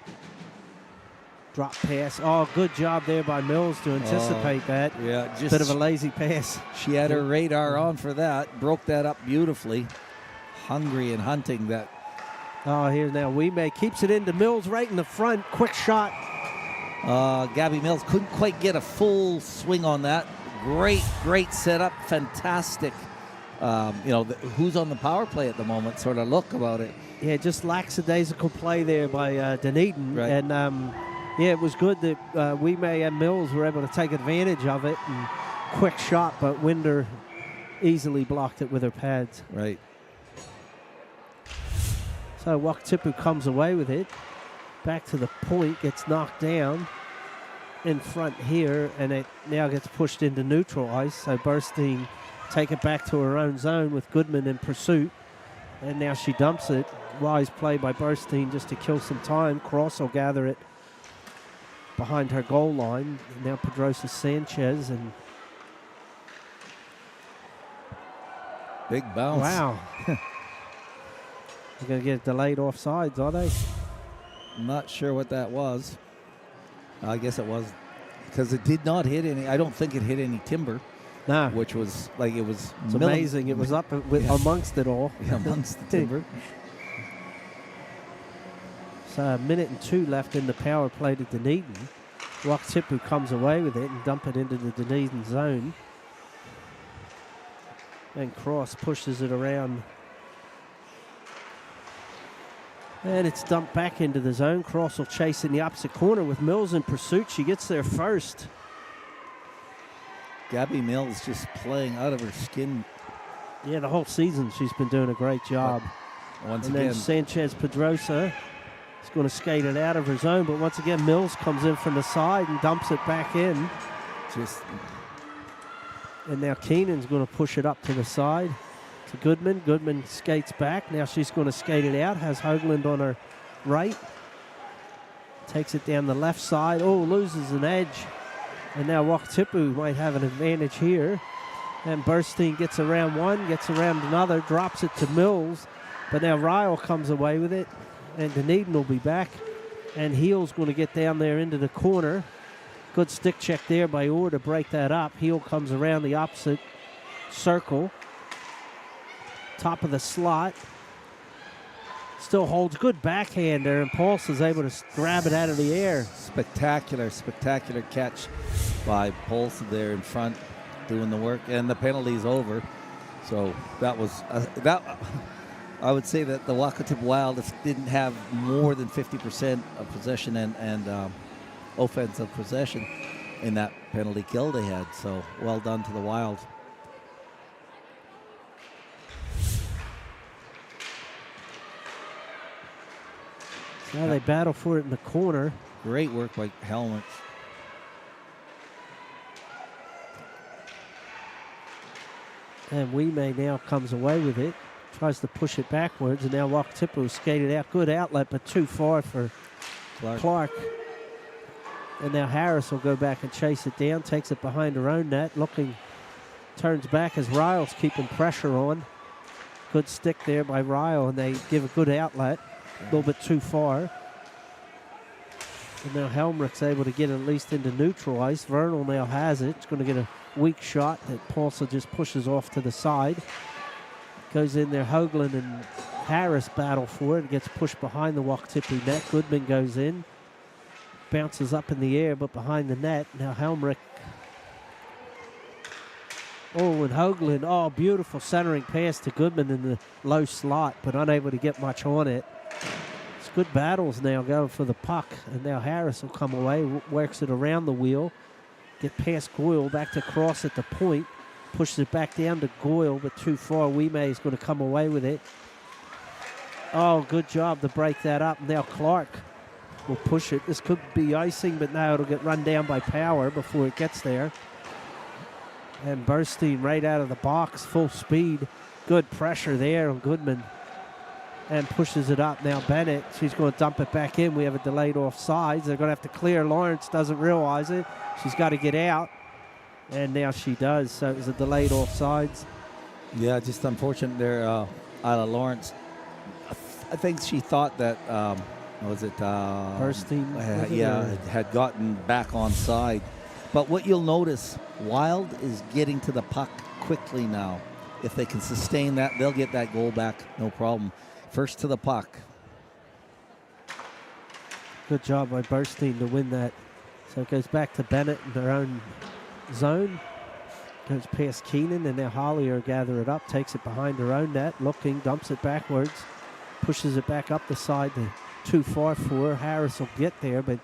Drop pass. Oh, good job there by Mills to anticipate that. Yeah, just bit of a lazy pass. She had her radar on for that. Broke that up beautifully. Hungry and hunting that. Oh, here now Wimay keeps it into Mills right in the front. Quick shot. Gabby Mills couldn't quite get a full swing on that. Great setup. Fantastic. Who's on the power play at the moment sort of look about it. Yeah, just lackadaisical play there by Dunedin. Right. And, it was good that Wimay and Mills were able to take advantage of it. And quick shot, but Winder easily blocked it with her pads. Right. So Wakatipu comes away with it. Back to the point, gets knocked down in front here, and it now gets pushed into neutral ice. So Burstein take it back to her own zone with Goodman in pursuit. And now she dumps it. Wise play by Burstein just to kill some time. Cross will gather it behind her goal line. Now Pedrosa Sanchez and big bounce. Wow. They're going to get delayed offsides, are they? I'm not sure what that was. I guess it was because it did not hit any. I don't think it hit any timber. No. Which was like it was. It's amazing. It was up amongst it all. Yeah, amongst the timber. So 1:02 left in the power play to Dunedin. Wakatipu comes away with it and dump it into the Dunedin zone. And Cross pushes it around. And it's dumped back into the zone. Cross will chase in the opposite corner with Mills in pursuit. She gets there first. Gabby Mills just playing out of her skin. Yeah, the whole season she's been doing a great job. Once and again, then Sanchez Pedrosa is going to skate it out of her zone, but once again Mills comes in from the side and dumps it back in. And now Keenan's going to push it up to the side to Goodman. Goodman skates back. Now she's going to skate it out. Has Hoagland on her right. Takes it down the left side. Oh, loses an edge. And now Wakatipu might have an advantage here. And Burstein gets around one, gets around another, drops it to Mills. But now Ryle comes away with it. And Dunedin will be back. And Heel's going to get down there into the corner. Good stick check there by Orr to break that up. Heel comes around the opposite circle. Top of the slot. Still holds good backhand there, and Pulse is able to grab it out of the air. Spectacular catch by Pulse there in front, doing the work, and the penalty's over. So that was I would say that the Wakatipu Wild didn't have more than 50% of possession and offensive possession in that penalty kill they had. So well done to the Wild. Now they battle for it in the corner. Great work by Helmets. And Wimay now comes away with it. Tries to push it backwards, and now Wakatipu skated out. Good outlet, but too far for Clark. And now Harris will go back and chase it down, takes it behind her own net, looking, turns back as Ryle's keeping pressure on. Good stick there by Ryle, and they give a good outlet, a little bit too far. And now Helmrich's able to get at least into neutral ice. Vernal now has it. It's going to get a weak shot that Paulson just pushes off to the side. Goes in there, Hoagland and Harris battle for it. It gets pushed behind the Wakatipu net. Goodman goes in. Bounces up in the air, but behind the net. Now Helmrich. Oh, and Hoagland. Oh, beautiful centering pass to Goodman in the low slot, but unable to get much on it. It's good battles now going for the puck. And now Harris will come away, works it around the wheel. Get past Goyle, back to Cross at the point. Pushes it back down to Goyle, but too far. Wimay is going to come away with it. Oh, good job to break that up. Now Clark will push it. This could be icing, but now it'll get run down by Power before it gets there. And Burstein right out of the box, full speed. Good pressure there on Goodman. And pushes it up. Now Bennett, she's going to dump it back in. We have a delayed offsides. They're going to have to clear. Lawrence doesn't realize it. She's got to get out. And now she does. So it was a delayed offsides. Yeah, just unfortunate there, Isla Lawrence. I think she thought that, was it? Burstein? Had gotten back on side. But what you'll notice, Wild is getting to the puck quickly now. If they can sustain that, they'll get that goal back, no problem. First to the puck. Good job by Burstein to win that. So it goes back to Bennett in their own zone. Goes past Keenan, and now Hollier gather it up, takes it behind her own net, looking, dumps it backwards, pushes it back up the side. Too far for her. Harris will get there, but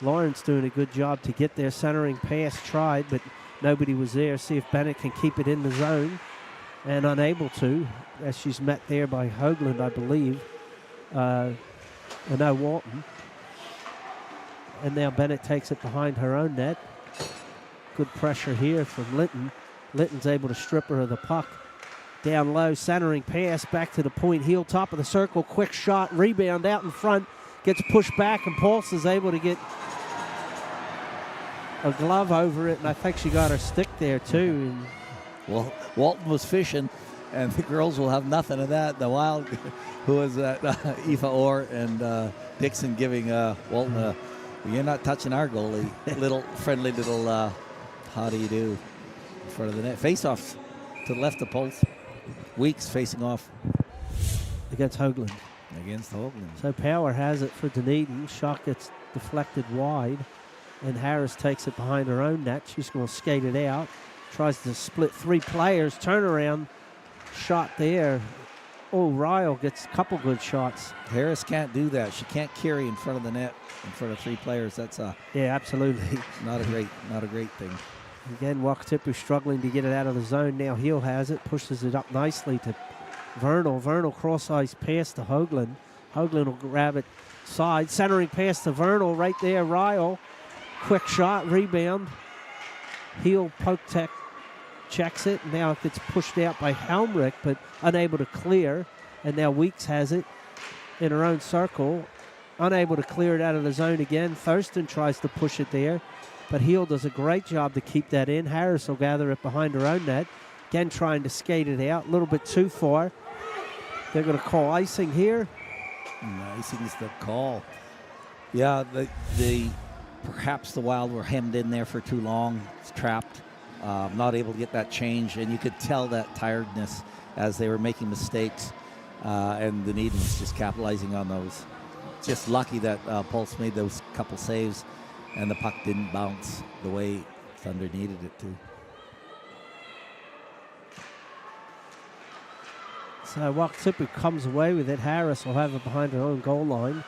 Lawrence doing a good job to get there. Centering pass tried, but nobody was there. See if Bennett can keep it in the zone, and unable to, as she's met there by Hoagland, I believe. No, Walton. And now Bennett takes it behind her own net. Good pressure here from Litton. Litton's able to strip her of the puck. Down low, centering pass, back to the point, heel, top of the circle, quick shot, rebound out in front, gets pushed back, and Paulson's able to get a glove over it, and I think she got her stick there too. Well, Walton was fishing, and the girls will have nothing of that. The Wild, who was at Aoife Orr and Dixon giving Walton you're not touching our goalie. Friendly little, how do you do, in front of the net. Face-offs to the left of Pulse. Weeks facing off. Against Hoagland. So Power has it for Dunedin. Shot gets deflected wide, and Harris takes it behind her own net. She's going to skate it out. Tries to split three players. Turnaround shot there. Oh, Ryle gets a couple good shots. Harris can't do that. She can't carry in front of the net, in front of three players. That's yeah, absolutely not a great thing. Again, Wakatipu struggling to get it out of the zone. Now Heel has it, pushes it up nicely to Vernal. Vernal cross-ice pass to Hoagland. Hoagland will grab it side. Centering pass to Vernal right there. Ryle, quick shot, rebound. Heel poke tech checks it. Now it gets pushed out by Helmrich, but unable to clear. And now Weeks has it in her own circle. Unable to clear it out of the zone again. Thurston tries to push it there, but Heel does a great job to keep that in. Harris will gather it behind her own net. Again, trying to skate it out. A little bit too far. They're going to call icing here. Icing's the call. Yeah, perhaps the Wild were hemmed in there for too long. It's trapped. Not able to get that change. And you could tell that tiredness as they were making mistakes. And Dunedin was just capitalizing on those. Just lucky that Pulse made those couple saves and the puck didn't bounce the way Thunder needed it to. So Wakatipu comes away with it. Harris will have it behind her own goal line.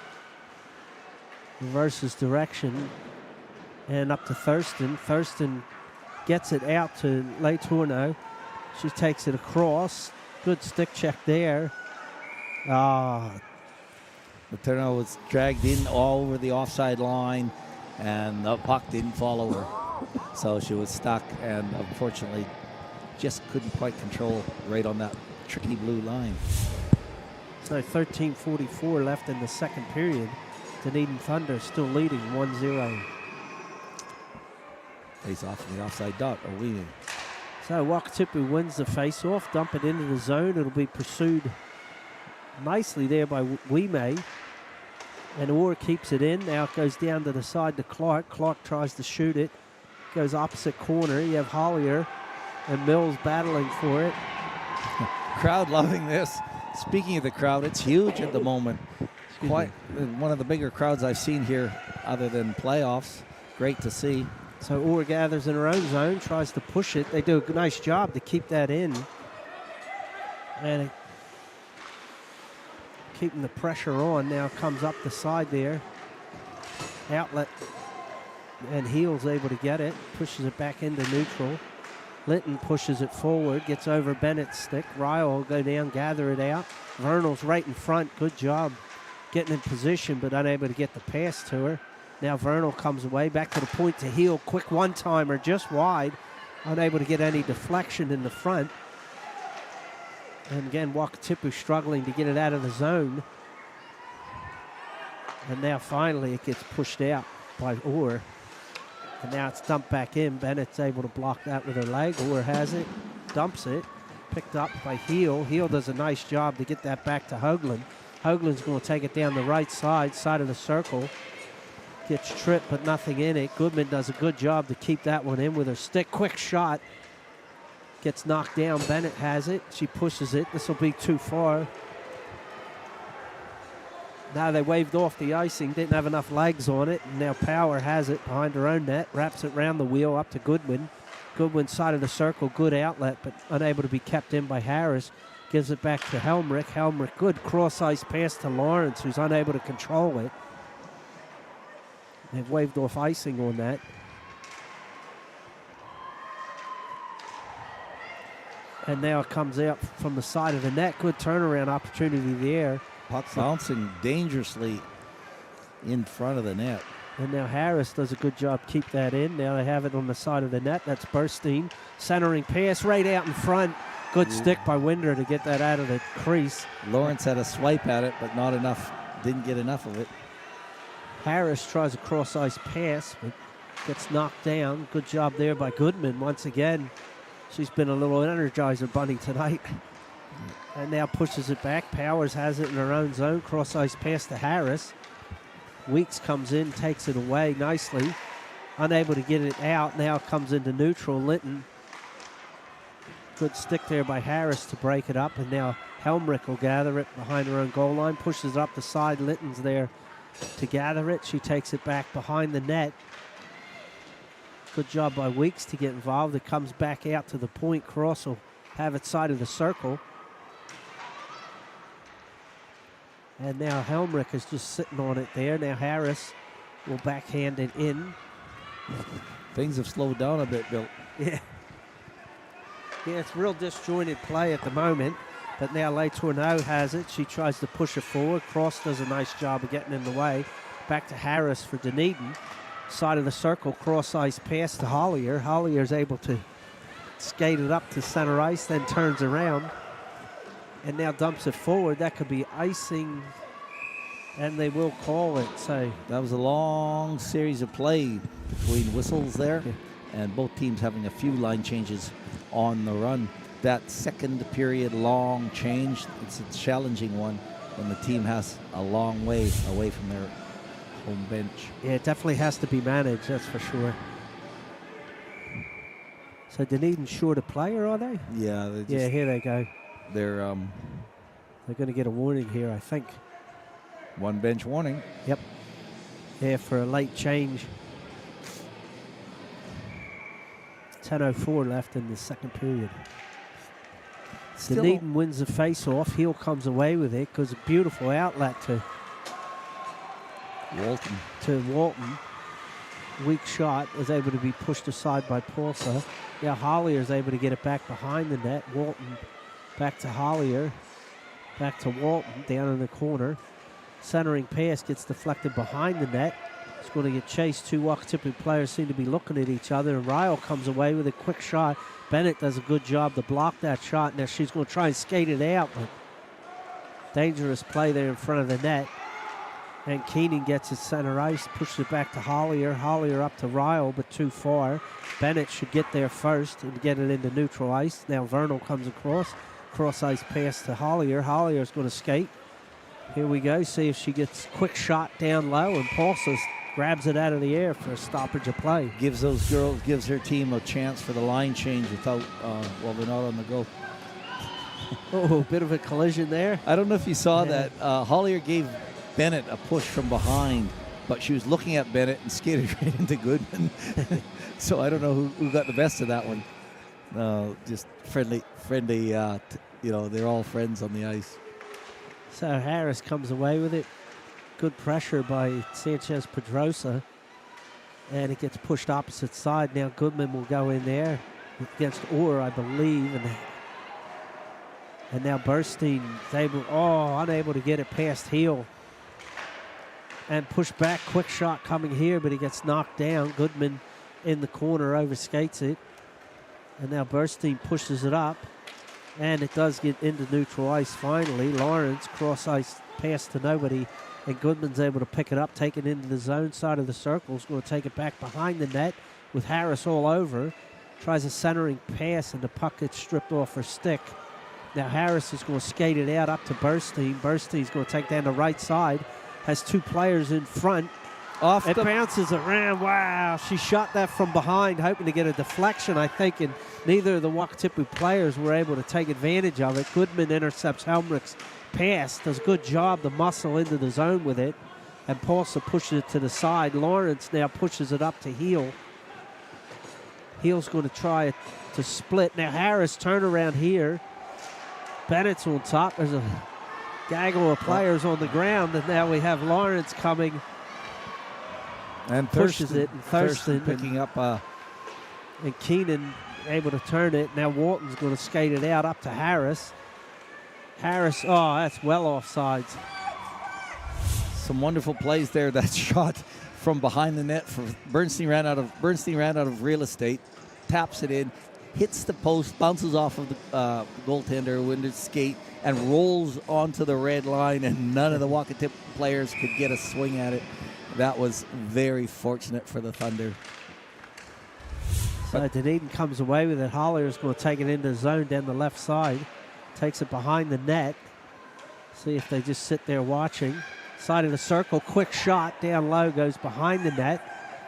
Reverses direction and up to Thurston. Thurston gets it out to Leiturno. She takes it across. Good stick check there. Leiturno was dragged in all over the offside line, and the puck didn't follow her. So she was stuck, and unfortunately just couldn't quite control right on that tricky blue line. So 13:44 left in the second period. Dunedin Thunder still leading 1-0. Face off in the offside dot. So Wakatipu wins the face-off, dump it into the zone. It'll be pursued nicely there by Wime. And Orr keeps it in. Now it goes down to the side to Clark. Clark tries to shoot it. Goes opposite corner. You have Hollier and Mills battling for it. Crowd loving this. Speaking of the crowd, it's huge at the moment. Quite one of the bigger crowds I've seen here other than playoffs. Great to see. So Orr gathers in her own zone, tries to push it. They do a nice job to keep that in. And keeping the pressure on. Now comes up the side there. Outlet. And Heel's able to get it. Pushes it back into neutral. Linton pushes it forward. Gets over Bennett's stick. Ryle will go down, gather it out. Vernal's right in front. Good job getting in position, but unable to get the pass to her. Now Vernal comes away, back to the point to Heel. Quick one-timer just wide. Unable to get any deflection in the front. And again, Wakatipu struggling to get it out of the zone. And now finally it gets pushed out by Orr. And now it's dumped back in. Bennett's able to block that with her leg. Orr has it, dumps it. Picked up by Heel. Heel does a nice job to get that back to Hoagland. Hoagland's going to take it down the right side of the circle. Gets tripped, but nothing in it. Goodman does a good job to keep that one in with her stick. Quick shot. Gets knocked down. Bennett has it. She pushes it. This will be too far. Now they waved off the icing. Didn't have enough legs on it. And now Power has it behind her own net. Wraps it around the wheel up to Goodwin. Goodwin side of the circle. Good outlet, but unable to be kept in by Harris. Gives it back to Helmrich. Helmrich, good cross-ice pass to Lawrence, who's unable to control it. They've waved off icing on that. And now it comes out from the side of the net. Good turnaround opportunity there. Puck bouncing dangerously in front of the net. And now Harris does a good job keep that in. Now they have it on the side of the net. That's Burstein. Centering pass right out in front. Good stick by Winder to get that out of the crease. Lawrence had a swipe at it, but not enough. Didn't get enough of it. Harris tries a cross-ice pass, but gets knocked down. Good job there by Goodman once again. She's been a little Energizer bunny tonight. And now pushes it back. Powers has it in her own zone. Cross-ice pass to Harris. Weeks comes in, takes it away nicely. Unable to get it out. Now it comes into neutral. Linton. Good stick there by Harris to break it up. And now Helmrich will gather it behind her own goal line. Pushes it up the side. Linton's there to gather it. She takes it back behind the net. Good job by Weeks to get involved. It comes back out to the point. Cross will have it side of the circle. And now Helmrich is just sitting on it there. Now Harris will backhand it in. Things have slowed down a bit, Bill. Yeah. Yeah, it's real disjointed play at the moment. But now Le Tourneau has it. She tries to push it forward. Cross does a nice job of getting in the way. Back to Harris for Dunedin. Side of the circle, cross-ice pass to Hollier. Hollier's able to skate it up to center ice, then turns around. And now dumps it forward. That could be icing, and they will call it. So that was a long series of play between whistles there, and both teams having a few line changes on the run. That second period long change, it's a challenging one when the team has a long way away from their home bench. Yeah, it definitely has to be managed, that's for sure. So Dunedin short a player, are they? Yeah. Yeah, here they go. They're going to get a warning here, I think. One bench warning. Yep. Yeah, for a late change. 10:04 left in the second period. Dunedin wins the face-off. Heel comes away with it because a beautiful outlet to Walton. Weak shot is able to be pushed aside by Paulsa. Now Hollier is able to get it back behind the net. Walton back to Hollier. Back to Walton down in the corner. Centering pass gets deflected behind the net. It's going to get chased. Two Wakatipu players seem to be looking at each other. And Ryle comes away with a quick shot. Bennett does a good job to block that shot. Now she's going to try and skate it out. But dangerous play there in front of the net. And Keenan gets it center ice, pushes it back to Hollier. Hollier up to Ryle, but too far. Bennett should get there first and get it into neutral ice. Now Vernal comes across. Cross ice pass to Hollier. Hollier's going to skate. Here we go. See if she gets quick shot down low, and Paulson grabs it out of the air for a stoppage of play. Gives her team a chance for the line change without, they're not on the go. Oh, bit of a collision there. I don't know if you saw that. Hollier gave Bennett a push from behind, but she was looking at Bennett and skated right into Goodman. So I don't know who got the best of that one. Just friendly, they're all friends on the ice. So Harris comes away with it. Good pressure by Sanchez Pedrosa. And it gets pushed opposite side. Now Goodman will go in there against Orr, I believe. And now Burstein is unable to get it past heel. And pushed back. Quick shot coming here, but he gets knocked down. Goodman in the corner overskates it. And now Burstein pushes it up. And it does get into neutral ice finally. Lawrence, cross ice pass to nobody. And Goodman's able to pick it up, take it into the zone side of the circle. He's going to take it back behind the net with Harris all over. Tries a centering pass, and the puck gets stripped off her stick. Now Harris is going to skate it out up to Burstein. Burstein's going to take down the right side. Has two players in front. It bounces around. Wow, she shot that from behind, hoping to get a deflection, I think, and neither of the Wakatipu players were able to take advantage of it. Goodman intercepts Helmrich's pass, does a good job to muscle into the zone with it, and Paulson pushes it to the side. Lawrence now pushes it up to Heel. Heel's going to try to split. Now Harris turnaround here. Bennett's on top. There's a gaggle of players on the ground, and now we have Lawrence coming. And pushes it, and Thurston picking up. And Keenan able to turn it. Now Walton's going to skate it out up to Harris. Harris, that's well offsides. Some wonderful plays there. That shot from behind the net. Bernstein ran out of real estate, taps it in, hits the post, bounces off of the goaltender, winded skate, and rolls onto the red line, and none of the Wakatipu players could get a swing at it. That was very fortunate for the Thunder. So Dunedin comes away with it. Hollier's going to take it into the zone down the left side. Takes it behind the net. See if they just sit there watching. Side of the circle, quick shot down low, goes behind the net.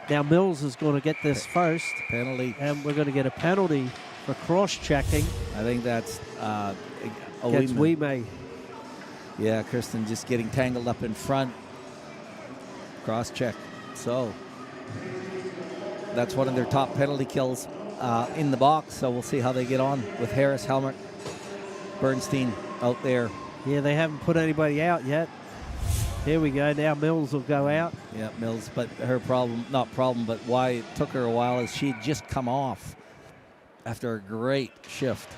Now Mills is going to get this first. Penalty. And we're going to get a penalty for cross-checking. I think that's against Wime. Yeah, Kristen just getting tangled up in front. Cross-check. So that's one of their top penalty kills in the box. So we'll see how they get on with Harris, Helmrich, Bernstein out there. Yeah, they haven't put anybody out yet. Here we go. Now Mills will go out. Yeah, Mills. But her but why it took her a while is she had just come off after a great shift.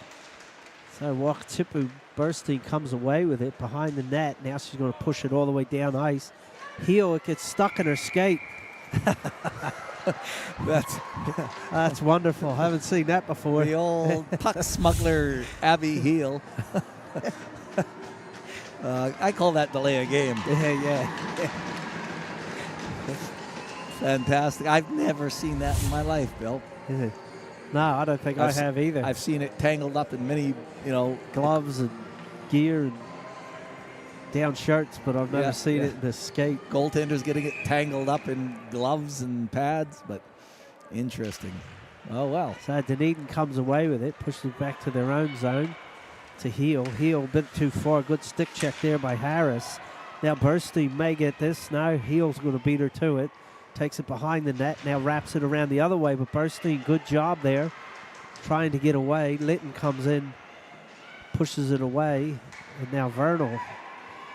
So Wakatipu Bernstein comes away with it behind the net. Now she's going to push it all the way down ice. Heel, it gets stuck in her skate. That's wonderful. I haven't seen that before. The old puck smuggler, Abby Heel. I call that delay a game. Yeah. Fantastic. I've never seen that in my life, Bill. No, I don't think I have either. I've seen it tangled up in many, gloves and gear and down shirts, but I've never seen it in the skate. Goaltenders getting it tangled up in gloves and pads, but interesting. Oh, well. So Dunedin comes away with it, pushes it back to their own zone to Heel. Heel a bit too far. Good stick check there by Harris. Now Bernstein may get this. No, Heel's going to beat her to it. Takes it behind the net. Now wraps it around the other way, but Bernstein, good job there. Trying to get away. Litton comes in, pushes it away, and now Vernal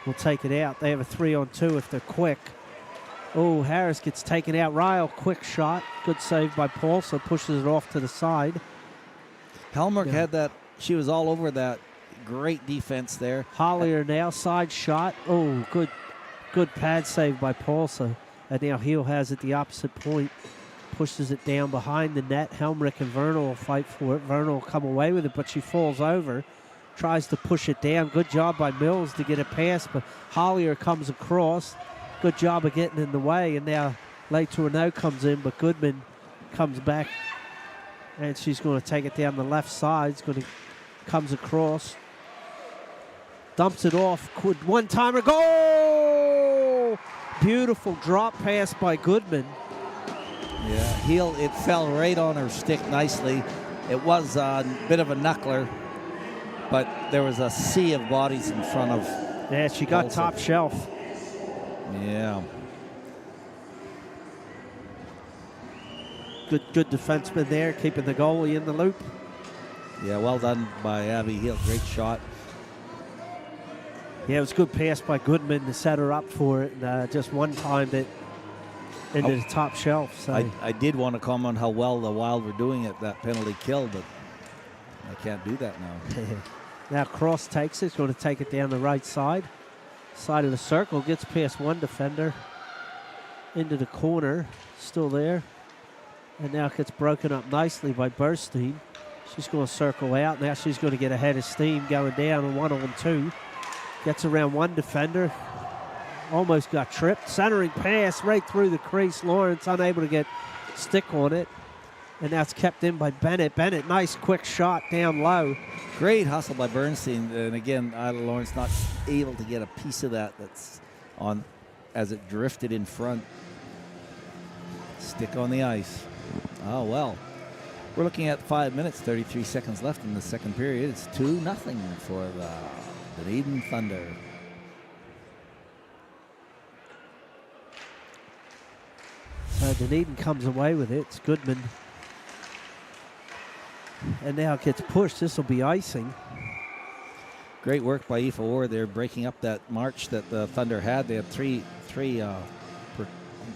will take it out. They have a 3-on-2 if they're quick. Oh, Harris gets taken out. Ryle, quick shot. Good save by Paul, so pushes it off to the side. Helmrich had that. She was all over that. Great defense there. Hollier now, side shot. Oh, good pad save by Paulson. And now Heel has it the opposite point. Pushes it down behind the net. Helmrich and Vernal will fight for it. Vernal will come away with it, but she falls over. Tries to push it down. Good job by Mills to get it past, but Hollier comes across. Good job of getting in the way, and now Le Tourneau comes in, but Goodman comes back, and she's going to take it down the left side. Comes across, dumps it off. One-timer, goal! Beautiful drop pass by Goodman. Yeah, it fell right on her stick nicely. It was a bit of a knuckler, but there was a sea of bodies in front of. Yeah, she got top shelf. Yeah. Good defenseman there, keeping the goalie in the loop. Yeah, well done by Abby Hill. Great shot. Yeah, it was a good pass by Goodman to set her up for it. And, just one-timed it into the top shelf. So. I did want to comment how well the Wild were doing at that penalty kill, but I can't do that now. Now Cross takes it. He's going to take it down the right side. Side of the circle. Gets past one defender. Into the corner. Still there. And now it gets broken up nicely by Burstein. She's going to circle out. Now she's going to get ahead of steam going down on 1-on-2. Gets around one defender. Almost got tripped. Centering pass right through the crease. Lawrence unable to get stick on it. And now it's kept in by Bennett. Bennett, nice quick shot down low. Great hustle by Bernstein. And again, Lawrence not able to get a piece of that's on as it drifted in front. Stick on the ice. Oh, well. We're looking at 5 minutes, 33 seconds left in the second period. It's 2-0 for the Dunedin Thunder. So Dunedin comes away with it. It's Goodman. And now it gets pushed. This will be icing. Great work by Aoife Orr there, breaking up that march that the Thunder had. They had three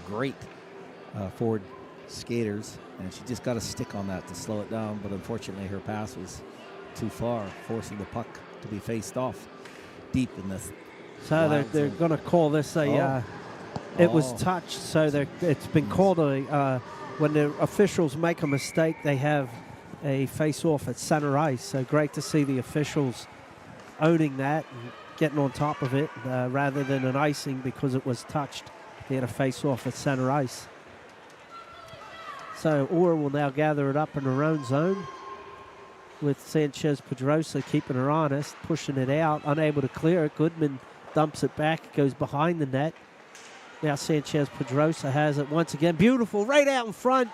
great forward skaters, and she just got a stick on that to slow it down, but unfortunately her pass was too far, forcing the puck to be faced off deep in this. So they're going to call this a it was touched, so it's been called a when the officials make a mistake, they have a face-off at center ice. So great to see the officials owning that and getting on top of it rather than an icing because it was touched. They had a face-off at center ice. So Orr will now gather it up in her own zone with Sanchez Pedrosa keeping her honest, pushing it out, unable to clear it. Goodman dumps it back, it goes behind the net. Now Sanchez Pedrosa has it once again. Beautiful, right out in front.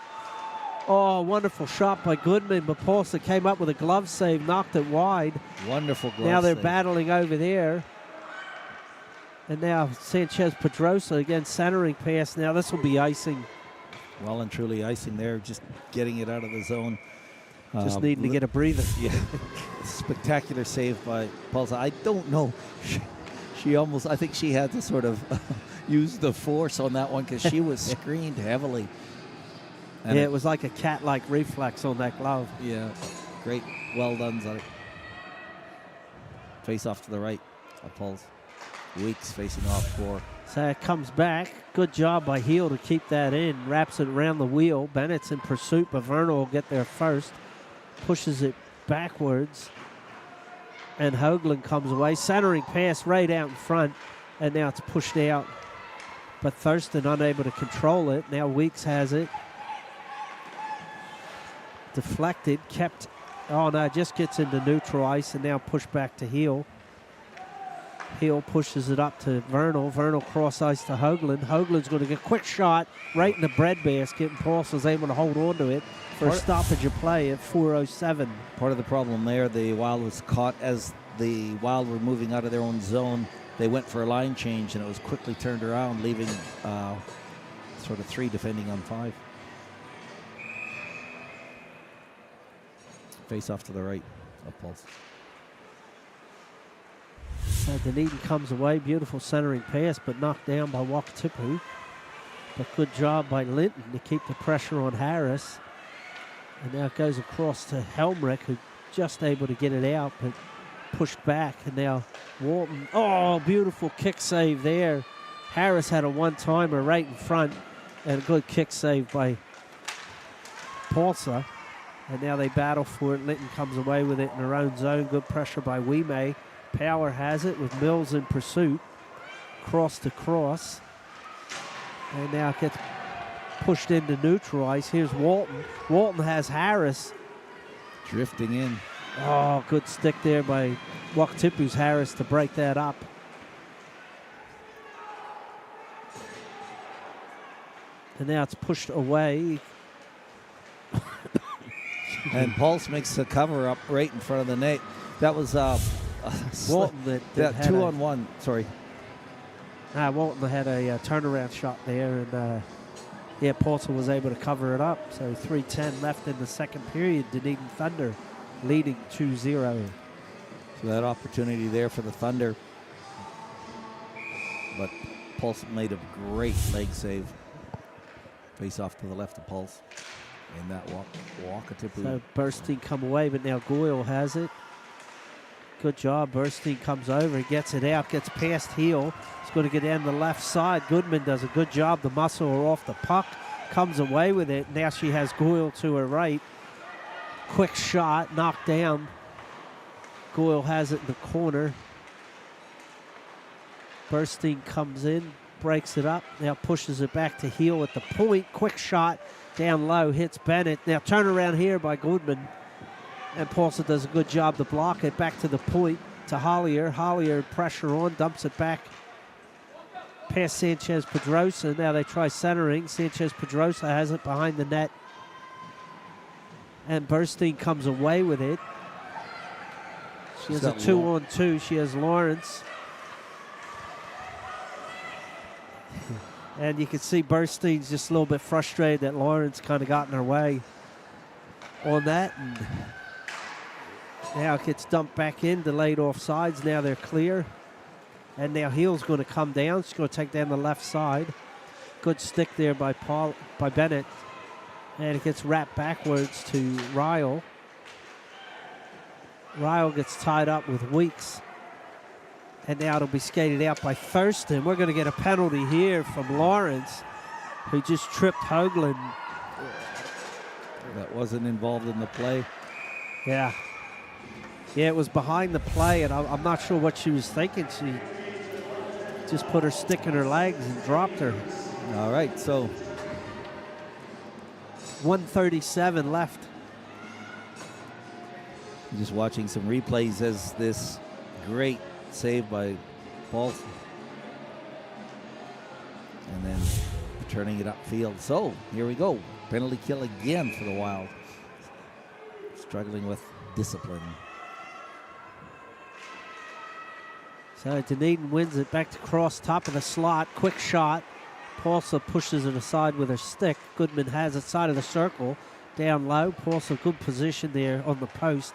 Oh, wonderful shot by Goodman, but Paulson came up with a glove save, knocked it wide. Wonderful glove Now they're save. battling over there. And now Sanchez Pedrosa again centering pass. Now this will be icing. Well and truly icing there, just getting it out of the zone. Just needing to get a breather. Yeah, spectacular save by Paulson. I don't know. She almost, I think she had to sort of use the force on that one because she was screened heavily. And yeah, it was like a cat-like reflex on that glove. Yeah, great. Well done, Zara. Face off to the right of Pauls. Weeks facing off for. So it comes back. Good job by Heel to keep that in. Wraps it around the wheel. Bennett's in pursuit, but Vernal will get there first. Pushes it backwards. And Hoagland comes away. Centering pass right out in front. And now it's pushed out. But Thurston unable to control it. Now Weeks has it. Deflected. Kept. Oh no, just gets into neutral ice and now pushed back to Heel. Heel pushes it up to Vernal. Vernal cross ice to Hoagland. Hoagland's going to get a quick shot right in the breadbasket, and Paulson's able to hold on to it for a stoppage of play at 4:07. Part of the problem there, the Wild was caught as the Wild were moving out of their own zone. They went for a line change, and it was quickly turned around, leaving sort of 3 defending on 5. Face off to the right of Pulse. So Dunedin comes away. Beautiful centering pass, but knocked down by Wakatipu. But good job by Linton to keep the pressure on Harris. And now it goes across to Helmrich, who just able to get it out, but pushed back. And now Walton. Oh, beautiful kick save there. Harris had a one-timer right in front, and a good kick save by Paulsa. And now they battle for it. Linton comes away with it in her own zone. Good pressure by Wimay. Power has it with Mills in pursuit. Cross to cross. And now it gets pushed into neutral ice. Here's Walton. Walton has Harris. Drifting in. Oh, good stick there by Wakatipu's Harris to break that up. And now it's pushed away. And Pulse makes the cover up right in front of the net. That was Walton that had 2-on-1. Sorry. Walton had a turnaround shot there, and yeah, Paulson was able to cover it up. So 3:10 left in the second period. Dunedin Thunder leading 2-0. So that opportunity there for the Thunder. But Pulse made a great leg save. Face off to the left of Pulse. And that Wakatipu. So Burstein come away, but now Goyle has it. Good job. Burstein comes over, he gets it out, gets past heel. It's going to get down the left side. Goodman does a good job. The muscle are off the puck. Comes away with it. Now she has Goyle to her right. Quick shot, knocked down. Goyle has it in the corner. Burstein comes in, breaks it up. Now pushes it back to heel at the point. Quick shot. Down low, hits Bennett. Now turn around here by Goodman. And Paulson does a good job to block it. Back to the point to Hollier. Hollier pressure on, dumps it back past Sanchez Pedrosa. Now they try centering. Sanchez Pedrosa has it behind the net. And Burstein comes away with it. She has a 2-on-2. She has Lawrence. And you can see Burstein's just a little bit frustrated that Lawrence kind of got in her way on that. And now it gets dumped back in, delayed offsides. Now they're clear. And now Heel's going to come down. She's going to take down the left side. Good stick there by Bennett. And it gets wrapped backwards to Ryle. Ryle gets tied up with Weeks. And now it'll be skated out by Thurston. We're going to get a penalty here from Lawrence, who just tripped Hoagland. That wasn't involved in the play. Yeah. Yeah, it was behind the play, and I'm not sure what she was thinking. She just put her stick in her legs and dropped her. All right, so 1:37 left. Just watching some replays as this great save by Paulson. And then returning it upfield. So here we go. Penalty kill again for the Wild. Struggling with discipline. So Dunedin wins it back to Cross, top of the slot. Quick shot. Paulson pushes it aside with her stick. Goodman has it side of the circle. Down low. Paulson good position there on the post.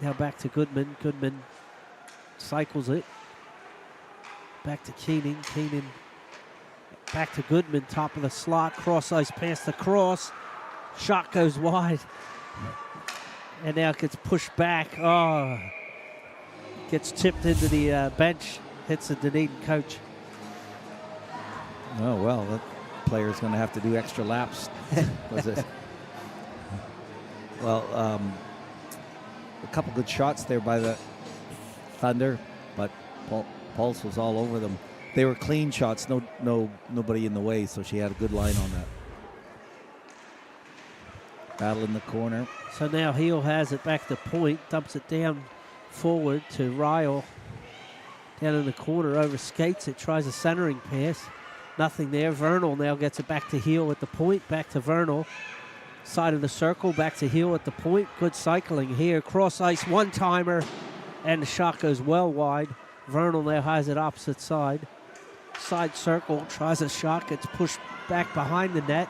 Now back to Goodman. Goodman cycles it. Back to Keenan. Keenan back to Goodman, top of the slot. Cross ice past the cross. Shot goes wide. And now it gets pushed back. Oh. Gets tipped into the bench. Hits the Dunedin coach. Oh, well, that player's going to have to do extra laps. Was it? Well, a couple good shots there by the Thunder, but Pulse was all over them. They were clean shots, nobody in the way, so she had a good line on that. Battle in the corner. So now Heel has it back to point, dumps it down forward to Ryle. Down in the corner, over skates it, tries a centering pass. Nothing there. Vernal now gets it back to Heel at the point, back to Vernal. Side of the circle, back to Heel at the point. Good cycling here. Cross ice, one-timer, and the shot goes well wide. Vernal now has it opposite side. Side circle, tries a shot, gets pushed back behind the net.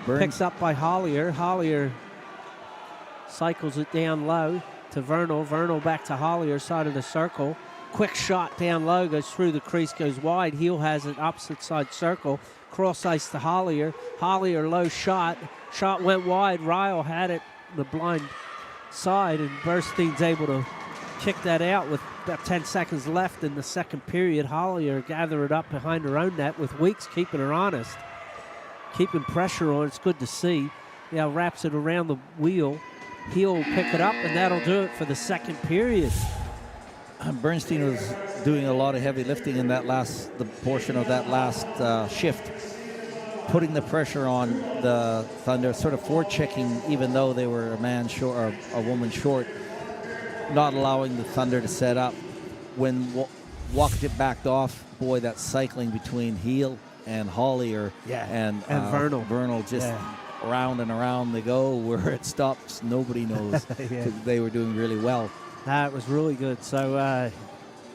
Burns. Picks up by Hollier. Hollier cycles it down low to Vernal. Vernal back to Hollier, side of the circle. Quick shot down low, goes through the crease, goes wide. Heel has it opposite side circle. Cross ice to Hollier. Hollier low shot. Shot went wide. Ryle had it the blind side, and Burstein's able to kick that out with about 10 seconds left in the second period. Hollier gather it up behind her own net with Weeks keeping her honest. Keeping pressure on. It's good to see. Now wraps it around the wheel. Heel will pick it up, and that'll do it for the second period. Bernstein was doing a lot of heavy lifting in the portion of that last shift, putting the pressure on the Thunder, sort of forechecking, even though they were a man short or a woman short, not allowing the Thunder to set up. When Wakatipu backed off, boy, that cycling between Heel and Hollier and Vernal just around and around they go. Where it stops, nobody knows. They were doing really well. That was really good. So,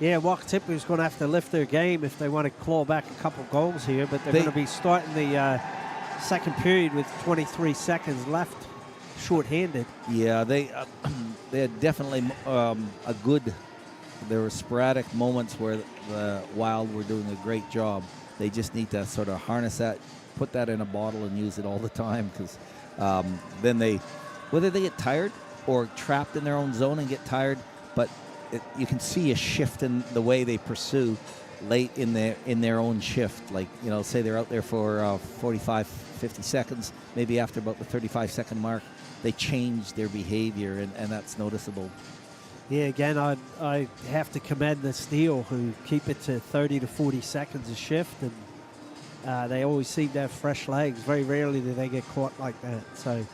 Wakatipu is going to have to lift their game if they want to claw back a couple goals here, but they're going to be starting the second period with 23 seconds left, short-handed. Yeah, they had definitely there were sporadic moments where the Wild were doing a great job. They just need to sort of harness that, put that in a bottle and use it all the time, because then whether they get tired or trapped in their own zone and get tired, but you can see a shift in the way they pursue late in their own shift. Like, say they're out there for 45, 50 seconds, maybe after about the 35-second mark, they change their behavior, and that's noticeable. Yeah, again, I have to commend the Steel, who keep it to 30 to 40 seconds a shift, and they always seem to have fresh legs. Very rarely do they get caught like that. So,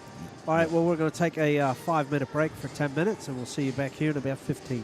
all right, well, we're going to take a 5-minute break for 10 minutes, and we'll see you back here in about 15.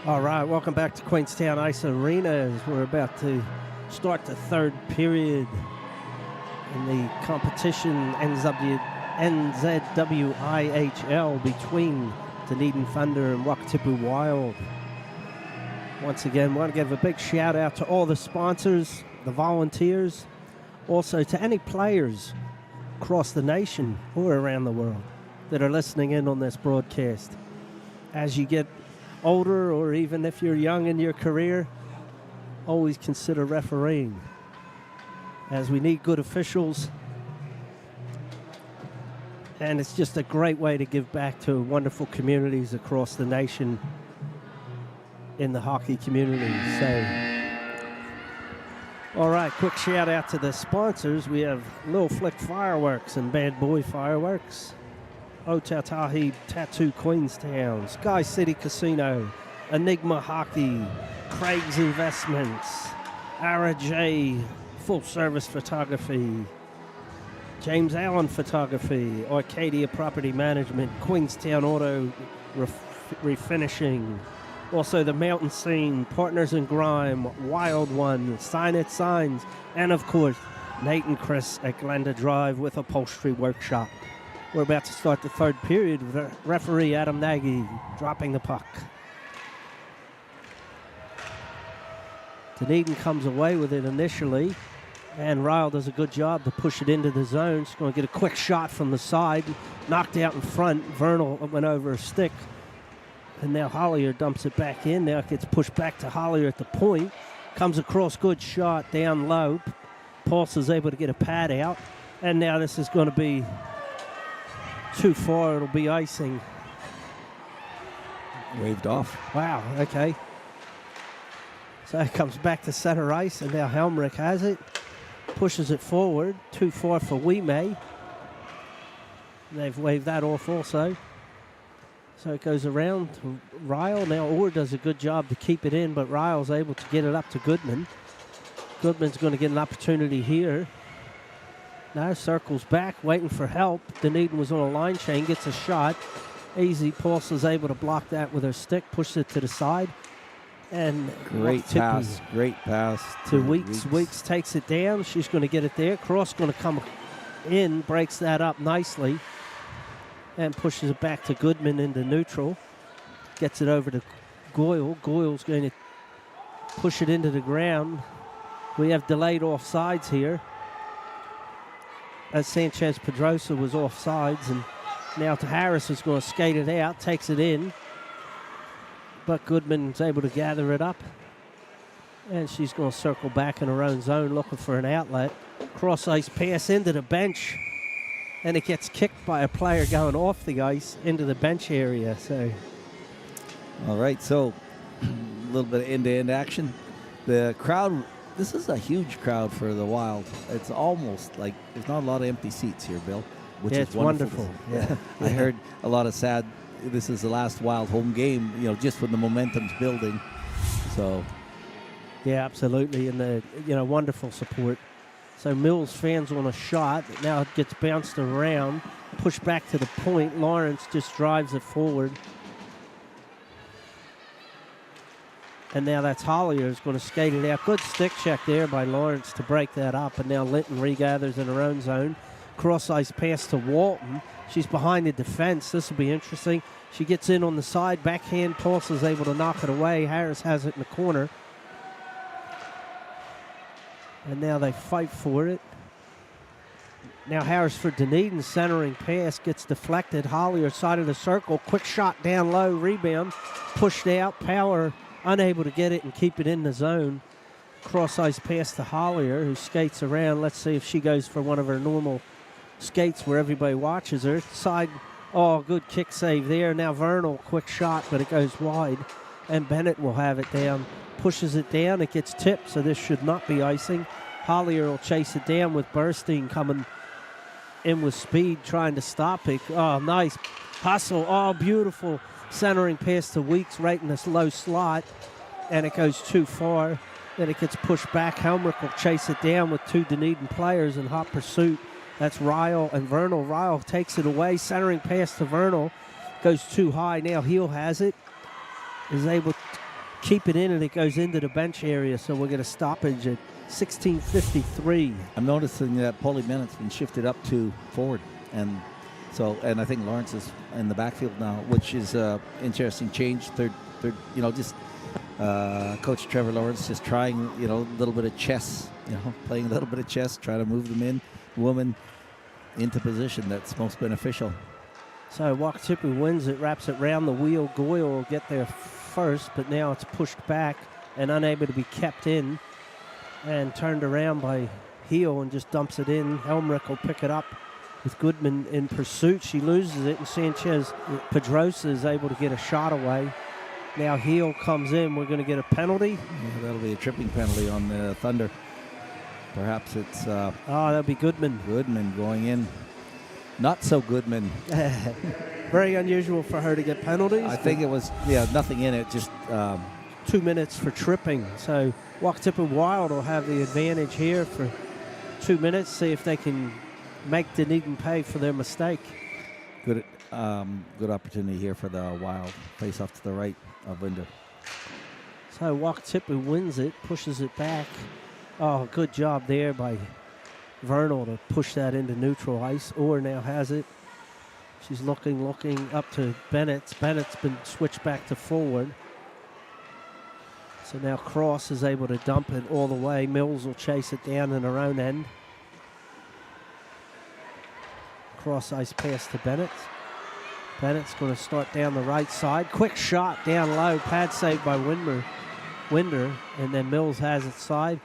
All right, welcome back to Queenstown Ice Arena as we're about to start the third period in the competition NZWIHL between Dunedin Thunder and Wakatipu Wild. Once again, want to give a big shout out to all the sponsors, the volunteers, also to any players across the nation or around the world that are listening in on this broadcast. As you get older, or even if you're young in your career, always consider refereeing, as we need good officials, and it's just a great way to give back to wonderful communities across the nation in the hockey community. So, all right, quick shout out to the sponsors. We have Lil Flick Fireworks and Bad Boy Fireworks, Otautahi Tattoo Queenstown, Sky City Casino, Enigma Hockey, Craig's Investments, Ara J Full Service Photography, James Allen Photography, Arcadia Property Management, Queenstown Auto Refinishing, also the Mountain Scene, Partners in Grime, Wild One, Sign It Signs, and of course, Nate and Chris at Glenda Drive with Upholstery Workshop. We're about to start the third period with referee Adam Nagy dropping the puck. Dunedin comes away with it initially, and Ryle does a good job to push it into the zone. She's going to get a quick shot from the side, knocked out in front. Vernal went over a stick, and now Hollier dumps it back in. Now it gets pushed back to Hollier at the point. Comes across, good shot down low. Pulse is able to get a pad out, and now this is going to be too far. It'll be icing. Waved off. Wow, okay. So it comes back to center ice, and now Helmrich has it. Pushes it forward. Too far for Wime. They've waved that off also. So it goes around to Ryle. Now Orr does a good job to keep it in, but Ryle's able to get it up to Goodman. Goodman's going to get an opportunity here. Now circles back, waiting for help. Dunedin was on a line chain, gets a shot. Easy. Pulse is able to block that with her stick, pushes it to the side. And great pass to Weeks. Weeks takes it down. She's going to get it there. Cross going to come in, breaks that up nicely, and pushes it back to Goodman into neutral. Gets it over to Goyle. Goyle's going to push it into the ground. We have delayed offsides here, as Sanchez Pedrosa was offsides, and now to Harris, is going to skate it out, takes it in, but Goodman's able to gather it up, and she's going to circle back in her own zone looking for an outlet. Cross ice pass into the bench, and it gets kicked by a player going off the ice into the bench area. So, all right, so a little bit of end-to-end action. The crowd, this is a huge crowd for the Wild. It's almost like there's not a lot of empty seats here, Bill, which is wonderful. Yeah. I heard a lot of sad, this is the last Wild home game, just when the momentum's building. So, yeah, absolutely, and the wonderful support. So Mills fans on a shot. Now it gets bounced around, pushed back to the point. Lawrence just drives it forward. And now that's Hollier is going to skate it out. Good stick check there by Lawrence to break that up. And now Linton regathers in her own zone. Cross ice pass to Walton. She's behind the defense. This will be interesting. She gets in on the side. Backhand. Pulse is able to knock it away. Harris has it in the corner. And now they fight for it. Now Harris for Dunedin, centering pass gets deflected. Hollier side of the circle. Quick shot down low. Rebound. Pushed out. Power unable to get it and keep it in the zone. Cross ice pass to Hollier, who skates around. Let's see if she goes for one of her normal skates where everybody watches her. Side, good kick save there. Now Vernal, quick shot, but it goes wide. And Bennett will have it down. Pushes it down, it gets tipped, so this should not be icing. Hollier will chase it down with Burstein coming in with speed, trying to stop it. Oh, nice hustle. Oh, beautiful centering pass to Weeks right in this low slot, and it goes too far. Then it gets pushed back. Helmrich will chase it down with two Dunedin players in hot pursuit. That's Ryle and Vernal. Ryle takes it away. Centering pass to Vernal. Goes too high. Now Heel has it. Is able keep it in, and it goes into the bench area, so we'll get a stoppage at 16:53. I'm noticing that Paulie Bennett's been shifted up to forward, and I think Lawrence is in the backfield now, which is interesting change. Third, just Coach Trevor Lawrence just trying, a little bit of chess, playing a little bit of chess, trying to move them in, woman into position that's most beneficial. So Wakatipu wins it, wraps it round the wheel. Goyle will get there first, but now it's pushed back and unable to be kept in and turned around by Heel and just dumps it in. Helmrich will pick it up with Goodman in pursuit. She loses it, and Sanchez Pedrosa is able to get a shot away. Now Heel comes in. We're going to get a penalty. Yeah, that'll be a tripping penalty on the Thunder. Perhaps it's... that'll be Goodman. Goodman going in. Not so Goodman. Very unusual for her to get penalties. I think it was, nothing in it, just... 2 minutes for tripping. So Wakatipu Wild will have the advantage here for 2 minutes, see if they can make Dunedin pay for their mistake. Good opportunity here for the Wild. Face off to the right of Winder. So Wakatipu wins it, pushes it back. Oh, good job there by Vernal to push that into neutral ice. Orr now has it. She's looking up to Bennett. Bennett's been switched back to forward. So now Cross is able to dump it all the way. Mills will chase it down in her own end. Cross ice pass to Bennett. Bennett's going to start down the right side. Quick shot down low. Pad saved by Winder. And then Mills has it side.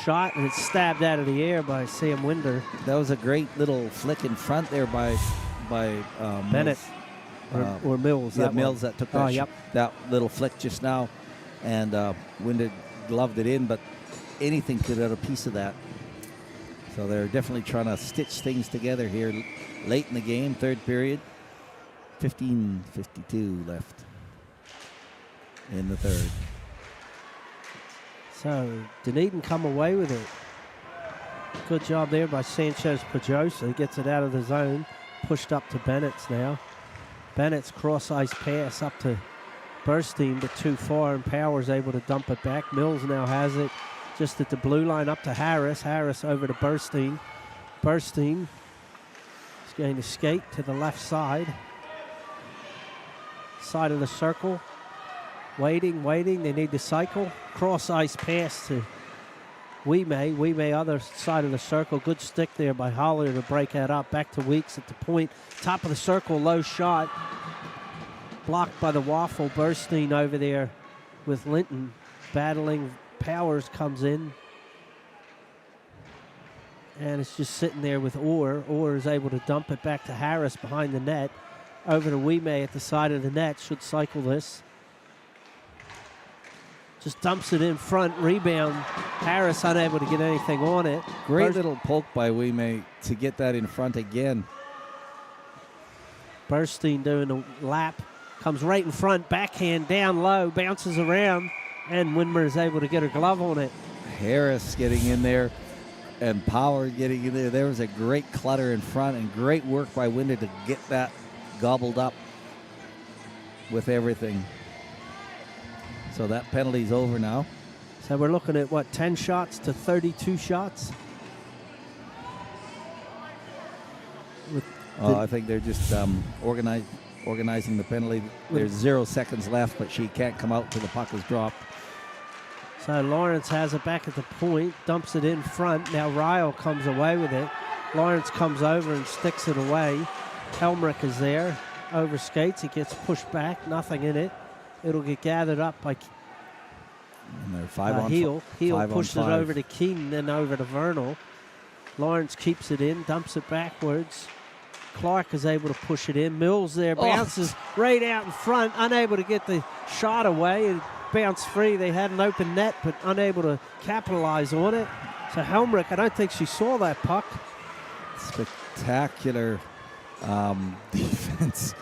Shot, and it's stabbed out of the air by Sam Winder. That was a great little flick in front there by Bennett. Mills. Or Mills. Yeah, Mills that took that, that little flick just now. And Winder gloved it in, but anything could have a piece of that. So they're definitely trying to stitch things together here late in the game, third period. 15:52 left in the third. So Dunedin come away with it. Good job there by Sanchez Pedrosa. He gets it out of the zone. Pushed up to Bennett's now. Bennett's cross ice pass up to Burstein, but too far, and Power's able to dump it back. Mills now has it just at the blue line up to Harris. Harris over to Burstein. Burstein is going to skate to the left side. Side of the circle. Waiting. They need to cycle. Cross ice pass to Wime. Wime other side of the circle. Good stick there by Hollier to break that up. Back to Weeks at the point. Top of the circle, low shot. Blocked by the Waffle. Burstein over there with Linton battling. Powers comes in. And it's just sitting there with Orr. Orr is able to dump it back to Harris behind the net. Over to Wime at the side of the net. Should cycle this. Just dumps it in front. Rebound. Harris unable to get anything on it. Great little poke by Wime to get that in front again. Burstein doing a lap. Comes right in front. Backhand down low. Bounces around. And Winmer is able to get her glove on it. Harris getting in there. And Power getting in there. There was a great clutter in front. And great work by Winder to get that gobbled up with everything. So that penalty's over now. So we're looking at, 10 shots to 32 shots? I think they're just organizing the penalty. There's 0 seconds left, but she can't come out till the puck is dropped. So Lawrence has it back at the point, dumps it in front. Now Ryle comes away with it. Lawrence comes over and sticks it away. Helmrich is there, overskates. He gets pushed back, nothing in it. It'll get gathered up by Heel. Heel pushes it over to Keaton, then over to Vernal. Lawrence keeps it in, dumps it backwards. Clark is able to push it in. Mills there, bounces right out in front, unable to get the shot away and bounce free. They had an open net, but unable to capitalize on it. So Helmrich, I don't think she saw that puck. Spectacular defense.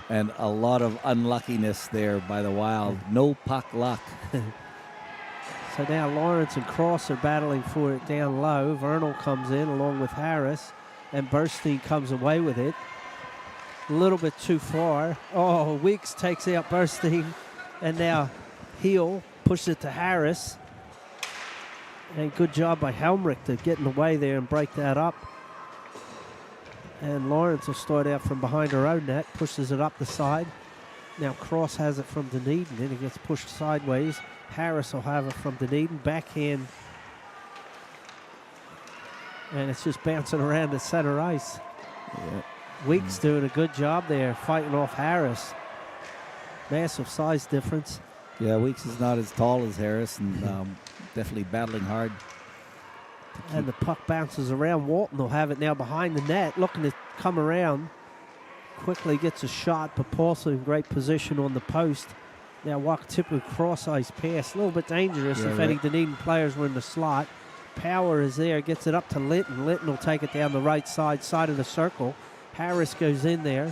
And a lot of unluckiness there by the Wild. No puck luck. So now Lawrence and Cross are battling for it down low. Vernal comes in along with Harris. And Burstein comes away with it. A little bit too far. Oh, Weeks takes out Burstein. And now Heel Pushes it to Harris. And good job by Helmrich to get in the way there and break that up. And Lawrence will start out from behind her own net, pushes it up the side. Now Cross has it from Dunedin, and it gets pushed sideways. Harris will have it from Dunedin, backhand. And it's just bouncing around the center ice. Yeah. Weeks doing a good job there, fighting off Harris. Massive size difference. Yeah, Weeks is not as tall as Harris, and definitely battling hard. And the puck bounces around. Walton will have it now behind the net, looking to come around. Quickly gets a shot, but Paulson in great position on the post. Now Wakatipu cross ice pass, a little bit dangerous if any Dunedin players were in the slot. Power is there, gets it up to Linton. Linton will take it down the right side of the circle. Harris goes in there,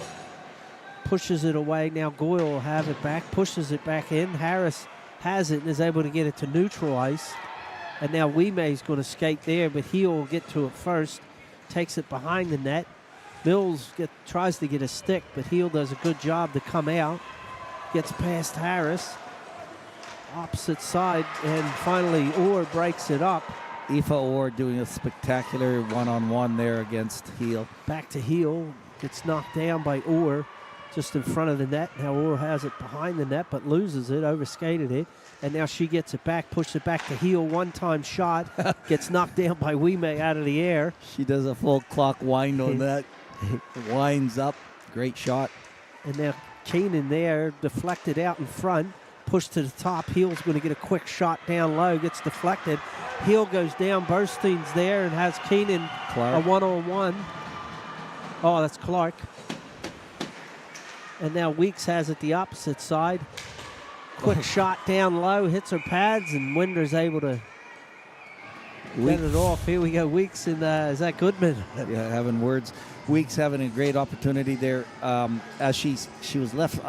pushes it away. Now Goyle will have it back, pushes it back in. Harris has it and is able to get it to neutral ice. And now Wimei's going to skate there, but he'll get to it first. Takes it behind the net. Mills tries to get a stick, but Heel does a good job to come out. Gets past Harris. Opposite side, and finally Orr breaks it up. Aoife Orr doing a spectacular one-on-one there against Heel. Back to Heel. Gets knocked down by Orr just in front of the net. Now Orr has it behind the net, but loses it, overskated it. And now she gets it back, pushes it back to Heel. One-time shot. Gets knocked down by Wimei out of the air. She does a full clock wind on that. Winds up. Great shot. And now Keenan there, deflected out in front. Pushed to the top. Heel's going to get a quick shot down low. Gets deflected. Heel goes down. Burstein's there and has Keenan Clark. A one-on-one. Oh, that's Clark. And now Weeks has it the opposite side. Quick shot down low. Hits her pads, and Winder's able to get it off. Here we go. Weeks and is that Goodman? Yeah, having words. Weeks having a great opportunity there as she was left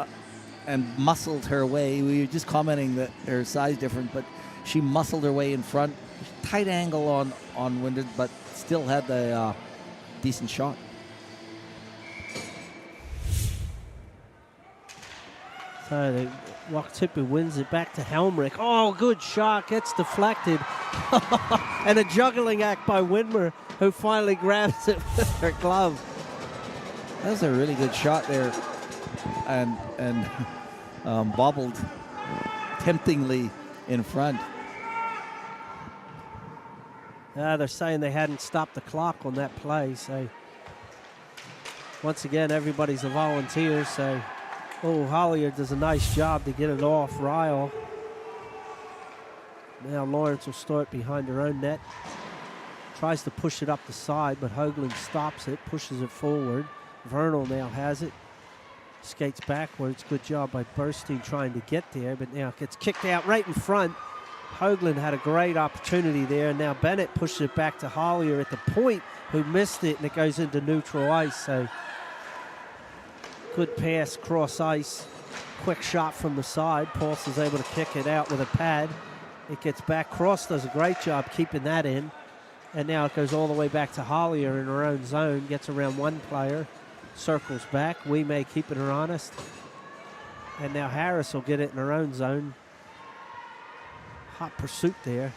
and muscled her way. We were just commenting that her size different, but she muscled her way in front. Tight angle on Winder, but still had the decent shot. So the Wakatipu wins it back to Helmrich. Oh, good shot. Gets deflected. And a juggling act by Widmer, who finally grabs it with her glove. That was a really good shot there. And bobbled temptingly in front. They're saying they hadn't stopped the clock on that play. So once again, everybody's a volunteer. So Hollier does a nice job to get it off Ryle. Now Lawrence will start behind her own net. Tries to push it up the side, but Hoagland stops it, pushes it forward. Vernal now has it. Skates backwards. Good job by Burstein trying to get there, but now gets kicked out right in front. Hoagland had a great opportunity there. Now Bennett pushes it back to Hollier at the point, who missed it, and it goes into neutral ice. So good pass, cross ice. Quick shot from the side. Paulson's able to kick it out with a pad. It gets back. Cross does a great job keeping that in. And now it goes all the way back to Hollier in her own zone. Gets around one player. Circles back. Wimei keeping her honest. And now Harris will get it in her own zone. Hot pursuit there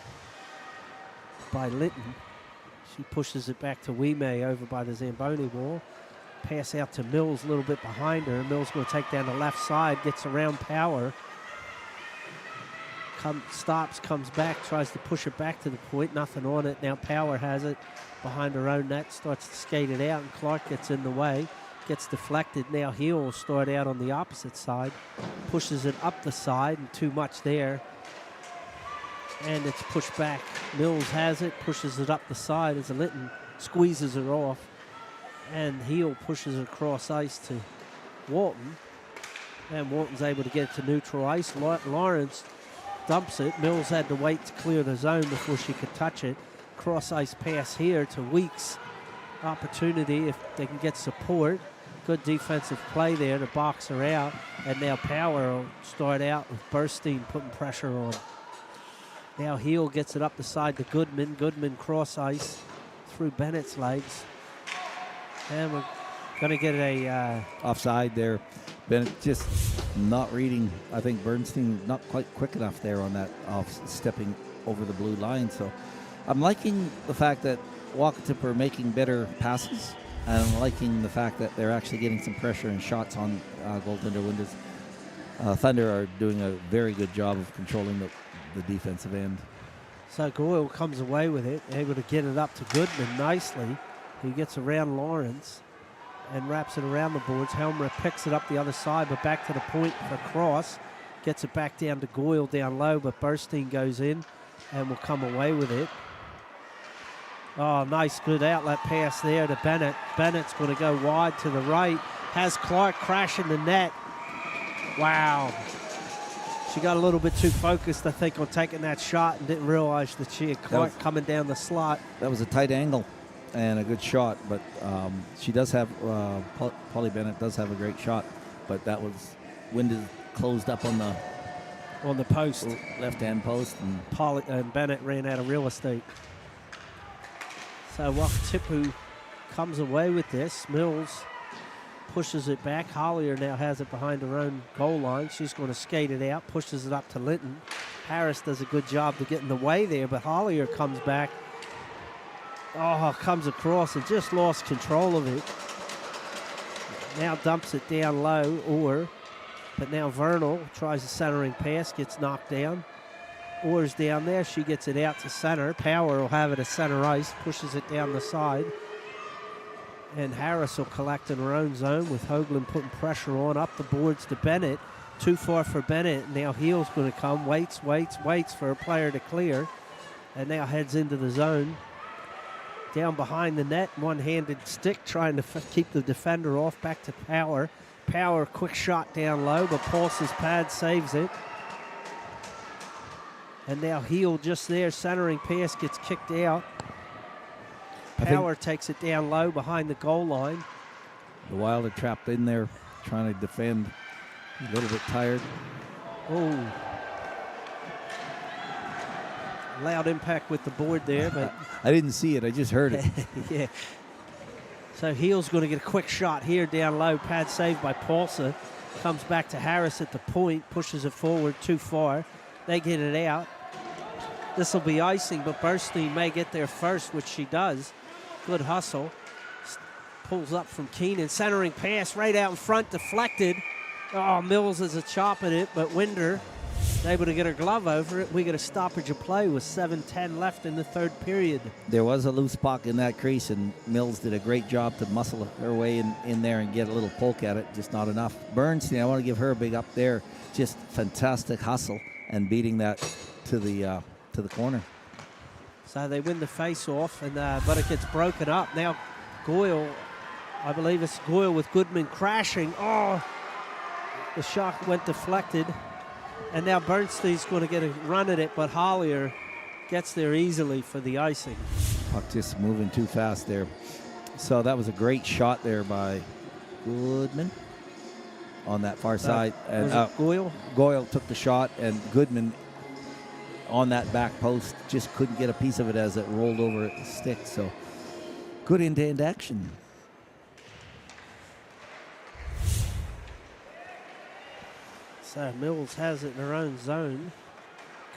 by Linton. She pushes it back to Wimei over by the Zamboni wall. Pass out to Mills a little bit behind her. Mills going to take down the left side. Gets around Power. Stops, comes back, tries to push it back to the point. Nothing on it. Now Power has it behind her own net. Starts to skate it out, and Clark gets in the way. Gets deflected. Now Heel will start out on the opposite side. Pushes it up the side, and too much there. And it's pushed back. Mills has it, pushes it up the side as Linton squeezes it off. And Heel pushes it across ice to Walton. And Walton's able to get it to neutral ice. Lawrence dumps it. Mills had to wait to clear the zone before she could touch it. Cross ice pass here to Weeks. Opportunity if they can get support. Good defensive play there to box her out. And now Power will start out with Burstein putting pressure on. Now Heel gets it up the side to Goodman. Goodman cross ice through Bennett's legs. And we're going to get a offside there. Bennett just not reading. I think Bernstein not quite quick enough there on that off stepping over the blue line. So I'm liking the fact that Wakatipu are making better passes, and I'm liking the fact that they're actually getting some pressure and shots on goaltender windows. Thunder are doing a very good job of controlling the defensive end. So Goyle comes away with it, able to get it up to Goodman nicely. He gets around Lawrence and wraps it around the boards. Helmer picks it up the other side, but back to the point for cross. Gets it back down to Goyle down low, but Burstein goes in and will come away with it. Oh, nice, good outlet pass there to Bennett. Bennett's going to go wide to the right. Has Clark crashing the net. Wow. She got a little bit too focused, I think, on taking that shot and didn't realize that she had Clark coming down the slot. That was a tight angle and a good shot, but she does have, Polly Bennett does have a great shot, but that was winded, closed up on the post, left-hand post. And Bennett ran out of real estate. So Wakatipu comes away with this. Mills pushes it back. Hollier now has it behind her own goal line. She's going to skate it out, pushes it up to Linton. Harris does a good job to get in the way there, but Hollier comes back. Oh, comes across and just lost control of it. Now dumps it down low, but now Vernal tries a centering pass, gets knocked down. Orr's down there, she gets it out to center. Power will have it at center ice, pushes it down the side. And Harris will collect in her own zone with Hoagland putting pressure on up the boards to Bennett. Too far for Bennett. Now Heel's going to come, waits for a player to clear. And now heads into the zone. Down behind the net, one-handed stick trying to keep the defender off. Back to Power. Power, quick shot down low, but Pauls's pad saves it. And now Heel just there, centering pass gets kicked out. Power takes it down low behind the goal line. The Wild are trapped in there, trying to defend. A little bit tired. Oh. Loud impact with the board there, but I didn't see it, I just heard it. yeah. So Heel's going to get a quick shot here down low. Pad saved by Paulsa. Comes back to Harris at the point, pushes it forward too far. They get it out. This will be icing, but Burstein may get there first, which she does. Good hustle. Pulls up from Keenan. Centering pass right out in front, deflected. Oh, Mills is a chop at it, but Winder able to get her glove over it. We get a stoppage of play with 7:10 left in the third period. There was a loose puck in that crease, and Mills did a great job to muscle her way in there and get a little poke at it, just not enough. Bernstein, I want to give her a big up there. Just fantastic hustle and beating that to the corner. So they win the face-off, and but it gets broken up. Now Goyle, I believe it's Goyle with Goodman crashing. Oh, the shot went deflected. And now Bernstein's going to get a run at it, but Hollier gets there easily for the icing. Puck just moving too fast there. So that was a great shot there by Goodman on that far side. And Goyle? Goyle took the shot, and Goodman on that back post just couldn't get a piece of it as it rolled over the stick. So good end-to-end action. So Mills has it in her own zone.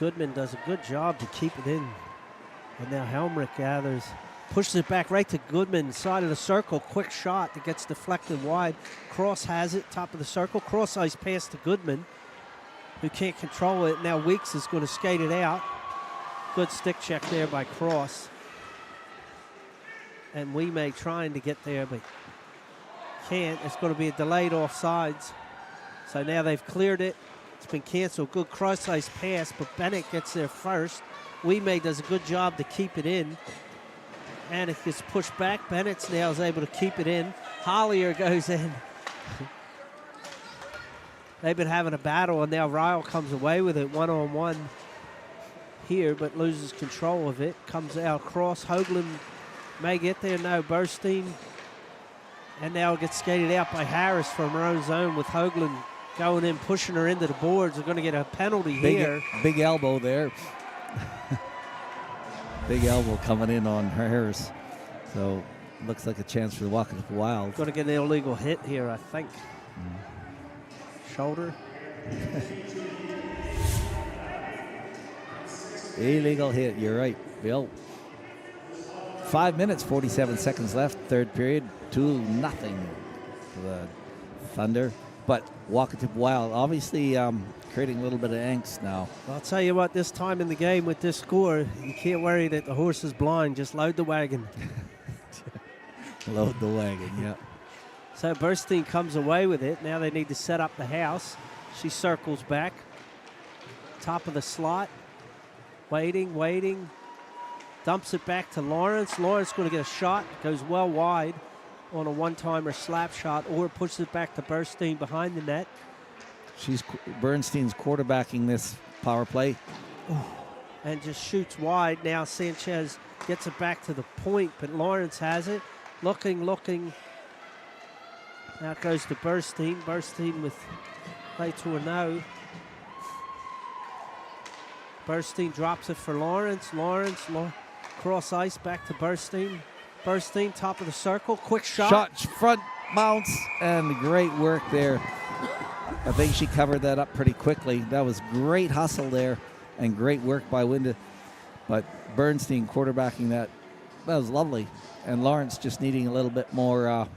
Goodman does a good job to keep it in. And now Helmrich gathers, pushes it back right to Goodman, side of the circle. Quick shot that gets deflected wide. Cross has it, top of the circle. Cross ice pass to Goodman, who can't control it. Now Weeks is going to skate it out. Good stick check there by Cross. And Wee-May trying to get there, but can't. It's going to be a delayed offsides. So now they've cleared it. It's been canceled. Good cross ice pass, but Bennett gets there first. Wee-May does a good job to keep it in. And it gets pushed back. Bennett now is able to keep it in. Hollier goes in. They've been having a battle, and now Ryle comes away with it one-on-one here, but loses control of it. Comes out across. Hoagland may get there. No, Burstein. And now it gets skated out by Harris from her own zone with Hoagland going in, pushing her into the boards. They're going to get a penalty here. Big elbow there. Big elbow coming in on Harris. So looks like a chance for the Wakatipu Wild. Going to get an illegal hit here, I think. shoulder. Illegal hit. You're right, Bill. 5 minutes, 47 seconds left. Third period, 2-0 for the Thunder. But Wakatipu Wild obviously creating a little bit of angst now. I'll tell you what, this time in the game with this score, you can't worry that the horse is blind. Just load the wagon. Load the wagon, yeah. So Burstein comes away with it. Now they need to set up the house. She circles back. Top of the slot. Waiting. Dumps it back to Lawrence. Lawrence going to get a shot. Goes well wide on a one-timer slap shot, or pushes it back to Burstein behind the net. Bernstein's quarterbacking this power play. And just shoots wide. Now Sanchez gets it back to the point, but Lawrence has it. Looking. Now it goes to Burstein. Burstein with play to a no. Burstein drops it for Lawrence. Lawrence cross ice back to Burstein. Burstein, top of the circle, quick shot. Shot, front bounce, and great work there. I think she covered that up pretty quickly. That was great hustle there and great work by Winda. But Bernstein quarterbacking that was lovely. And Lawrence just needing a little bit more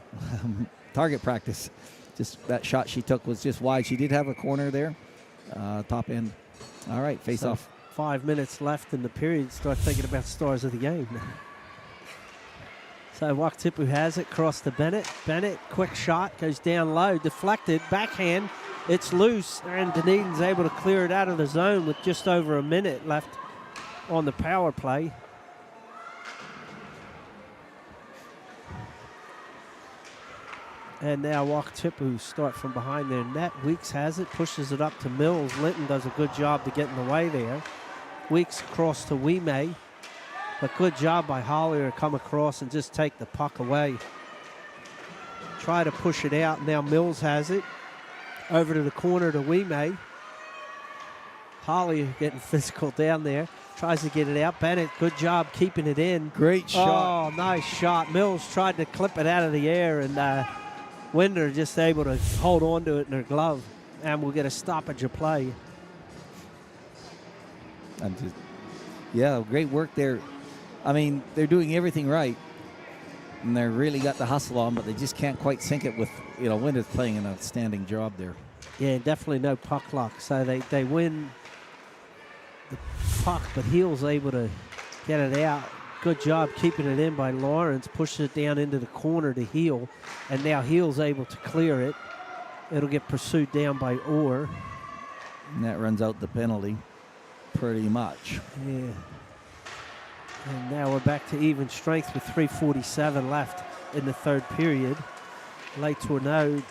target practice. Just that shot she took was just wide. She did have a corner there, top end. All right, face off. 5 minutes left in the period. Start thinking about stars of the game. So Wakatipu has it, cross to Bennett. Bennett, quick shot, goes down low, deflected, backhand. It's loose, and Dunedin's able to clear it out of the zone with just over a minute left on the power play. And now Wakatipu start from behind their net. Weeks has it, pushes it up to Mills. Linton does a good job to get in the way there. Weeks across to Wime. But good job by Hollier to come across and just take the puck away. Try to push it out. Now Mills has it. Over to the corner to Wime. Hollier getting physical down there. Tries to get it out. Bennett, good job keeping it in. Great shot. Oh, nice shot. Mills tried to clip it out of the air, and Winder just able to hold on to it in her glove. And we'll get a stoppage of play. Yeah, great work there. I mean, they're doing everything right, and they really got the hustle on, but they just can't quite sync it with, Winder's playing an outstanding job there. Yeah, definitely no puck luck. So they win the puck, but Heel's able to get it out. Good job keeping it in by Lawrence. Pushes it down into the corner to Heel, and now Heel's able to clear it. It'll get pursued down by Orr. And that runs out the penalty pretty much. Yeah. And now we're back to even strength with 3:47 left in the third period. Late Tourneau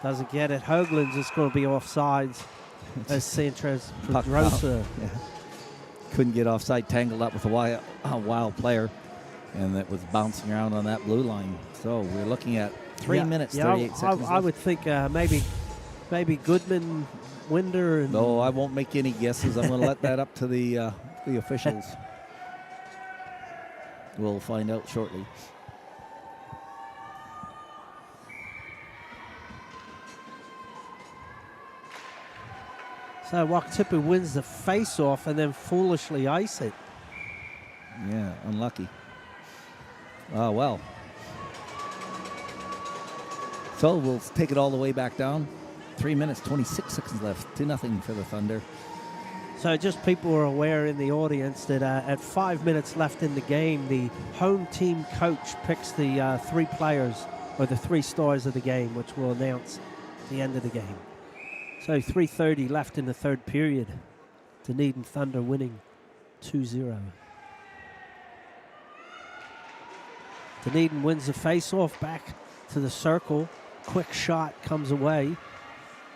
doesn't get it. Hoagland's is going to be offsides as Sanchez Pedrosa. Yeah. Couldn't get offside, tangled up with a wild player, and that was bouncing around on that blue line. So we're looking at 3 minutes, 38 seconds I would think maybe Goodman, Winder. And no, I won't make any guesses. I'm going to let that up to the officials. We'll find out shortly. So Wakatipu wins the face-off and then foolishly ice it. Yeah, unlucky. Oh, well. So we'll take it all the way back down. 3 minutes, 26 seconds left. 2-0 for the Thunder. So just people are aware in the audience that at 5 minutes left in the game, the home team coach picks the 3 players or the 3 stars of the game, which we'll announce at the end of the game. So 3:30 left in the third period. Dunedin Thunder winning 2-0. Dunedin wins the face-off back to the circle. Quick shot comes away.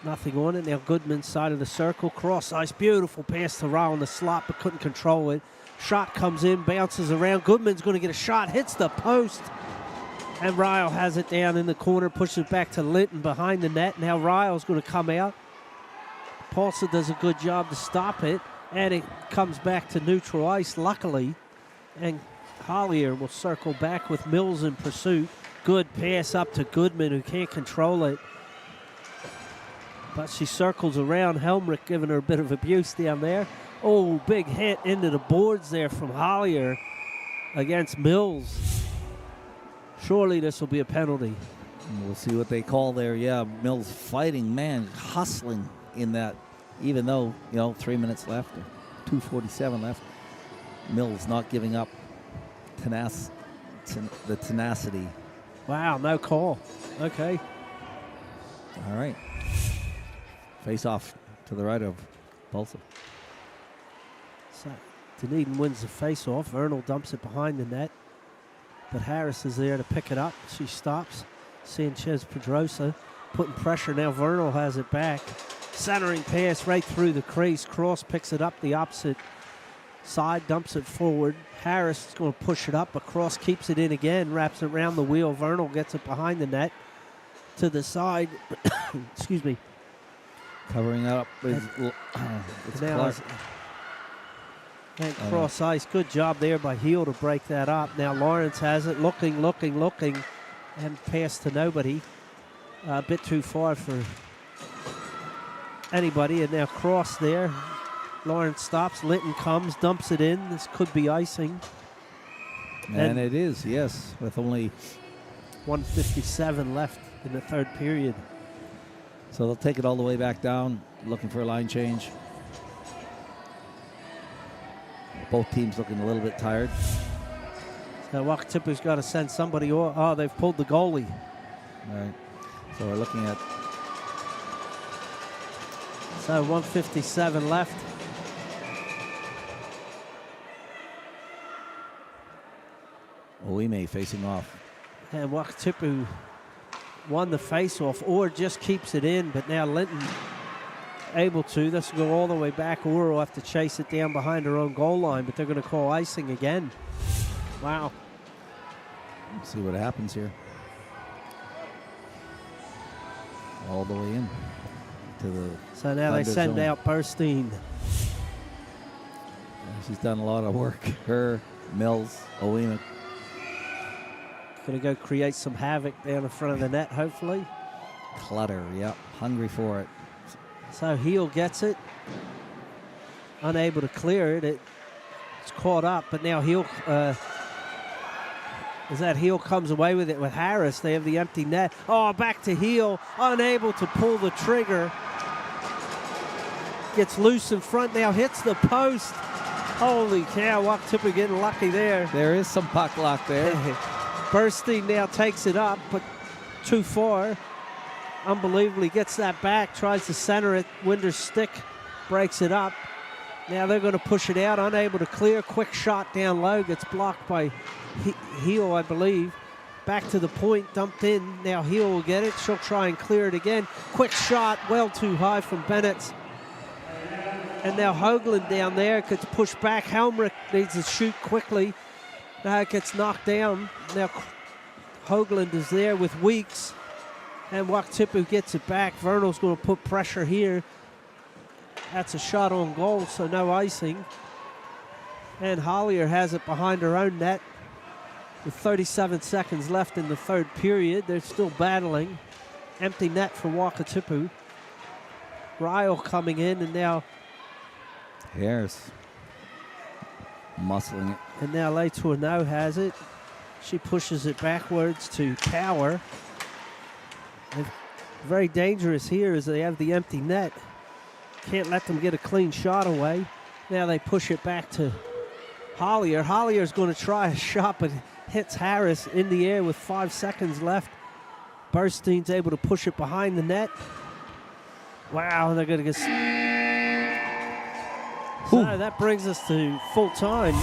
Nothing on it. Now Goodman side of the circle. Cross ice. Beautiful pass to Ryle on the slot, but couldn't control it. Shot comes in, bounces around. Goodman's going to get a shot. Hits the post. And Ryle has it down in the corner. Pushes it back to Linton behind the net. Now Ryle's going to come out. Paulson does a good job to stop it. And it comes back to neutral ice, luckily. And Hollier will circle back with Mills in pursuit. Good pass up to Goodman, who can't control it. But she circles around. Helmrich giving her a bit of abuse down there. Oh, big hit into the boards there from Hollier against Mills. Surely this will be a penalty. We'll see what they call there. Yeah, Mills fighting, man, hustling in that, even though, 3 minutes left, or 2:47 left. Mills not giving up the tenacity. Wow, no call. Okay. All right. Face off to the right of Bolsa. So Dunedin wins the face off. Vernal dumps it behind the net. But Harris is there to pick it up. She stops. Sanchez Pedrosa putting pressure. Now Vernal has it back. Centering pass right through the crease. Cross picks it up the opposite side, dumps it forward. Harris is going to push it up. Cross keeps it in again, wraps it around the wheel. Vernal gets it behind the net to the side. Excuse me. Covering up is Clark. And cross ice. Good job there by Heel to break that up. Now Lawrence has it. Looking. And pass to nobody. A bit too far for anybody. And now cross there. Lawrence stops. Linton comes. Dumps it in. This could be icing. And it is, yes. With only 1:57 left in the third period. So they'll take it all the way back down. Looking for a line change. Both teams looking a little bit tired. So Wakatipu's got to send somebody. Oh, they've pulled the goalie. All right. So we're looking at. So 1:57 left. Oime facing off. And Wakatipu won the face-off, or just keeps it in, but now Linton able to. This will go all the way back, or will have to chase it down behind her own goal line, but they're going to call icing again. Wow. Let's see what happens here. All the way in to the. So now they send zone. out Burstein. She's done a lot of work. Her, Mills, Oima. Going to go create some havoc down in front of the net, hopefully. Clutter, yep. Hungry for it. So Heel gets it. Unable to clear it. It's caught up, but now Heel... Heel comes away with it with Harris. They have the empty net. Oh, back to Heel. Unable to pull the trigger. Gets loose in front now. Hits the post. Holy cow. Wakatipu getting lucky there. There is some puck luck there. Burstein now takes it up, but too far. Unbelievably gets that back. Tries to center it. Winder's stick breaks it up. Now they're going to push it out. Unable to clear. Quick shot down low. Gets blocked by Heel, I believe. Back to the point. Dumped in. Now Heel will get it. She'll try and clear it again. Quick shot. Well too high from Bennett. And now Hoagland down there gets pushed back. Helmrich needs to shoot quickly. Now it gets knocked down. Now Hoagland is there with Weeks. And Wakatipu gets it back. Vernal's going to put pressure here. That's a shot on goal, so no icing. And Hollier has it behind her own net with 37 seconds left in the third period. They're still battling. Empty net for Wakatipu. Ryle coming in, and now Harris muscling it. And now Le Tourneau has it. She pushes it backwards to Power. And very dangerous here as they have the empty net. Can't let them get a clean shot away. Now they push it back to Hollier. Hollier's going to try a shot, but hits Harris in the air with 5 seconds left. Burstein's able to push it behind the net. Wow, they're going to get... So that brings us to full time.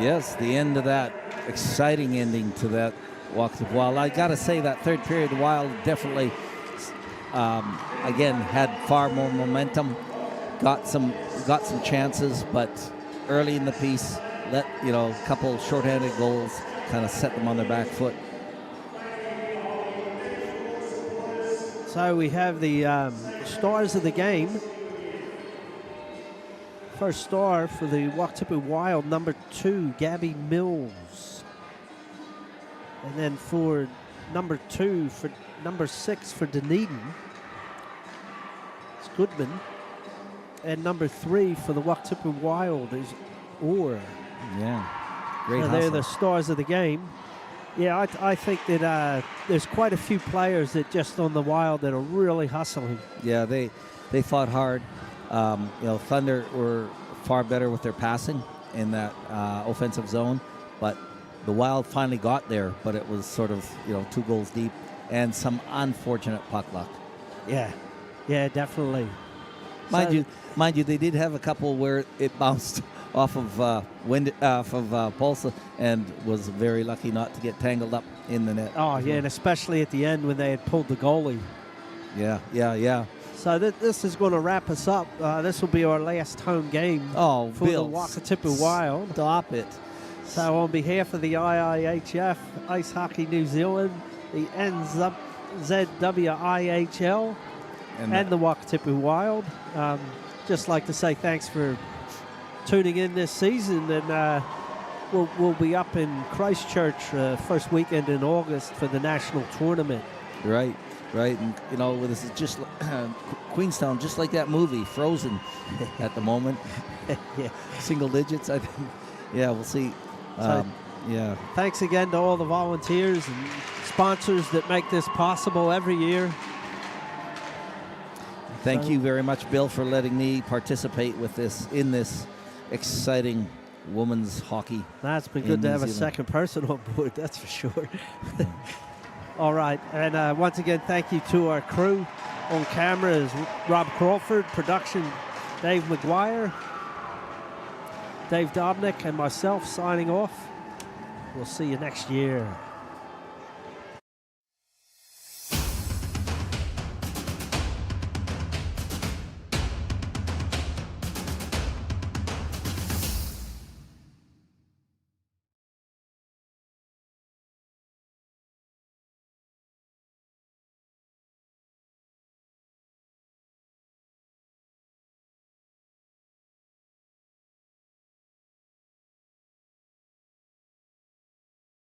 Yes, the end of that exciting ending to that Wakatipu. Well, I got to say that third period, the Wild definitely, again, had far more momentum, got some chances, but early in the piece, let a couple shorthanded goals kind of set them on their back foot. So we have the stars of the game. First star for the Wakatipu Wild, number 2, Gabby Mills. And then for number 2, for number 6 for Dunedin, Goodman. And number 3 for the Wakatipu Wild is Orr. Yeah, great So hustle. they're the stars of the game. Yeah, I think that there's quite a few players that just on the Wild that are really hustling. Yeah, they fought hard. Thunder were far better with their passing in that offensive zone, but the Wild finally got there, but it was sort of 2 goals deep and some unfortunate puck luck. Yeah, definitely. Mind you, they did have a couple where it bounced off of Pulsa and was very lucky not to get tangled up in the net. Oh, yeah, and especially at the end when they had pulled the goalie. Yeah. So this is going to wrap us up. This will be our last home game Oh, for Bill, the Wakatipu Wild. Stop it. So on behalf of the IIHF, Ice Hockey New Zealand, the NZWIHL, and the Wakatipu Wild, just like to say thanks for tuning in this season, and we'll be up in Christchurch first weekend in August for the national tournament. Right. And this is just Queenstown, just like that movie Frozen at the moment. Yeah. Single digits, I think. Yeah, we'll see. Thanks again to all the volunteers and sponsors that make this possible every year. Thank you very much, Bill, for letting me participate in this exciting women's hockey. That's been good to have a second person on board, that's for sure. All right, and once again, thank you to our crew. On camera is Rob Crawford, production Dave McGuire, Dave Dobnik, and myself signing off. We'll see you next year.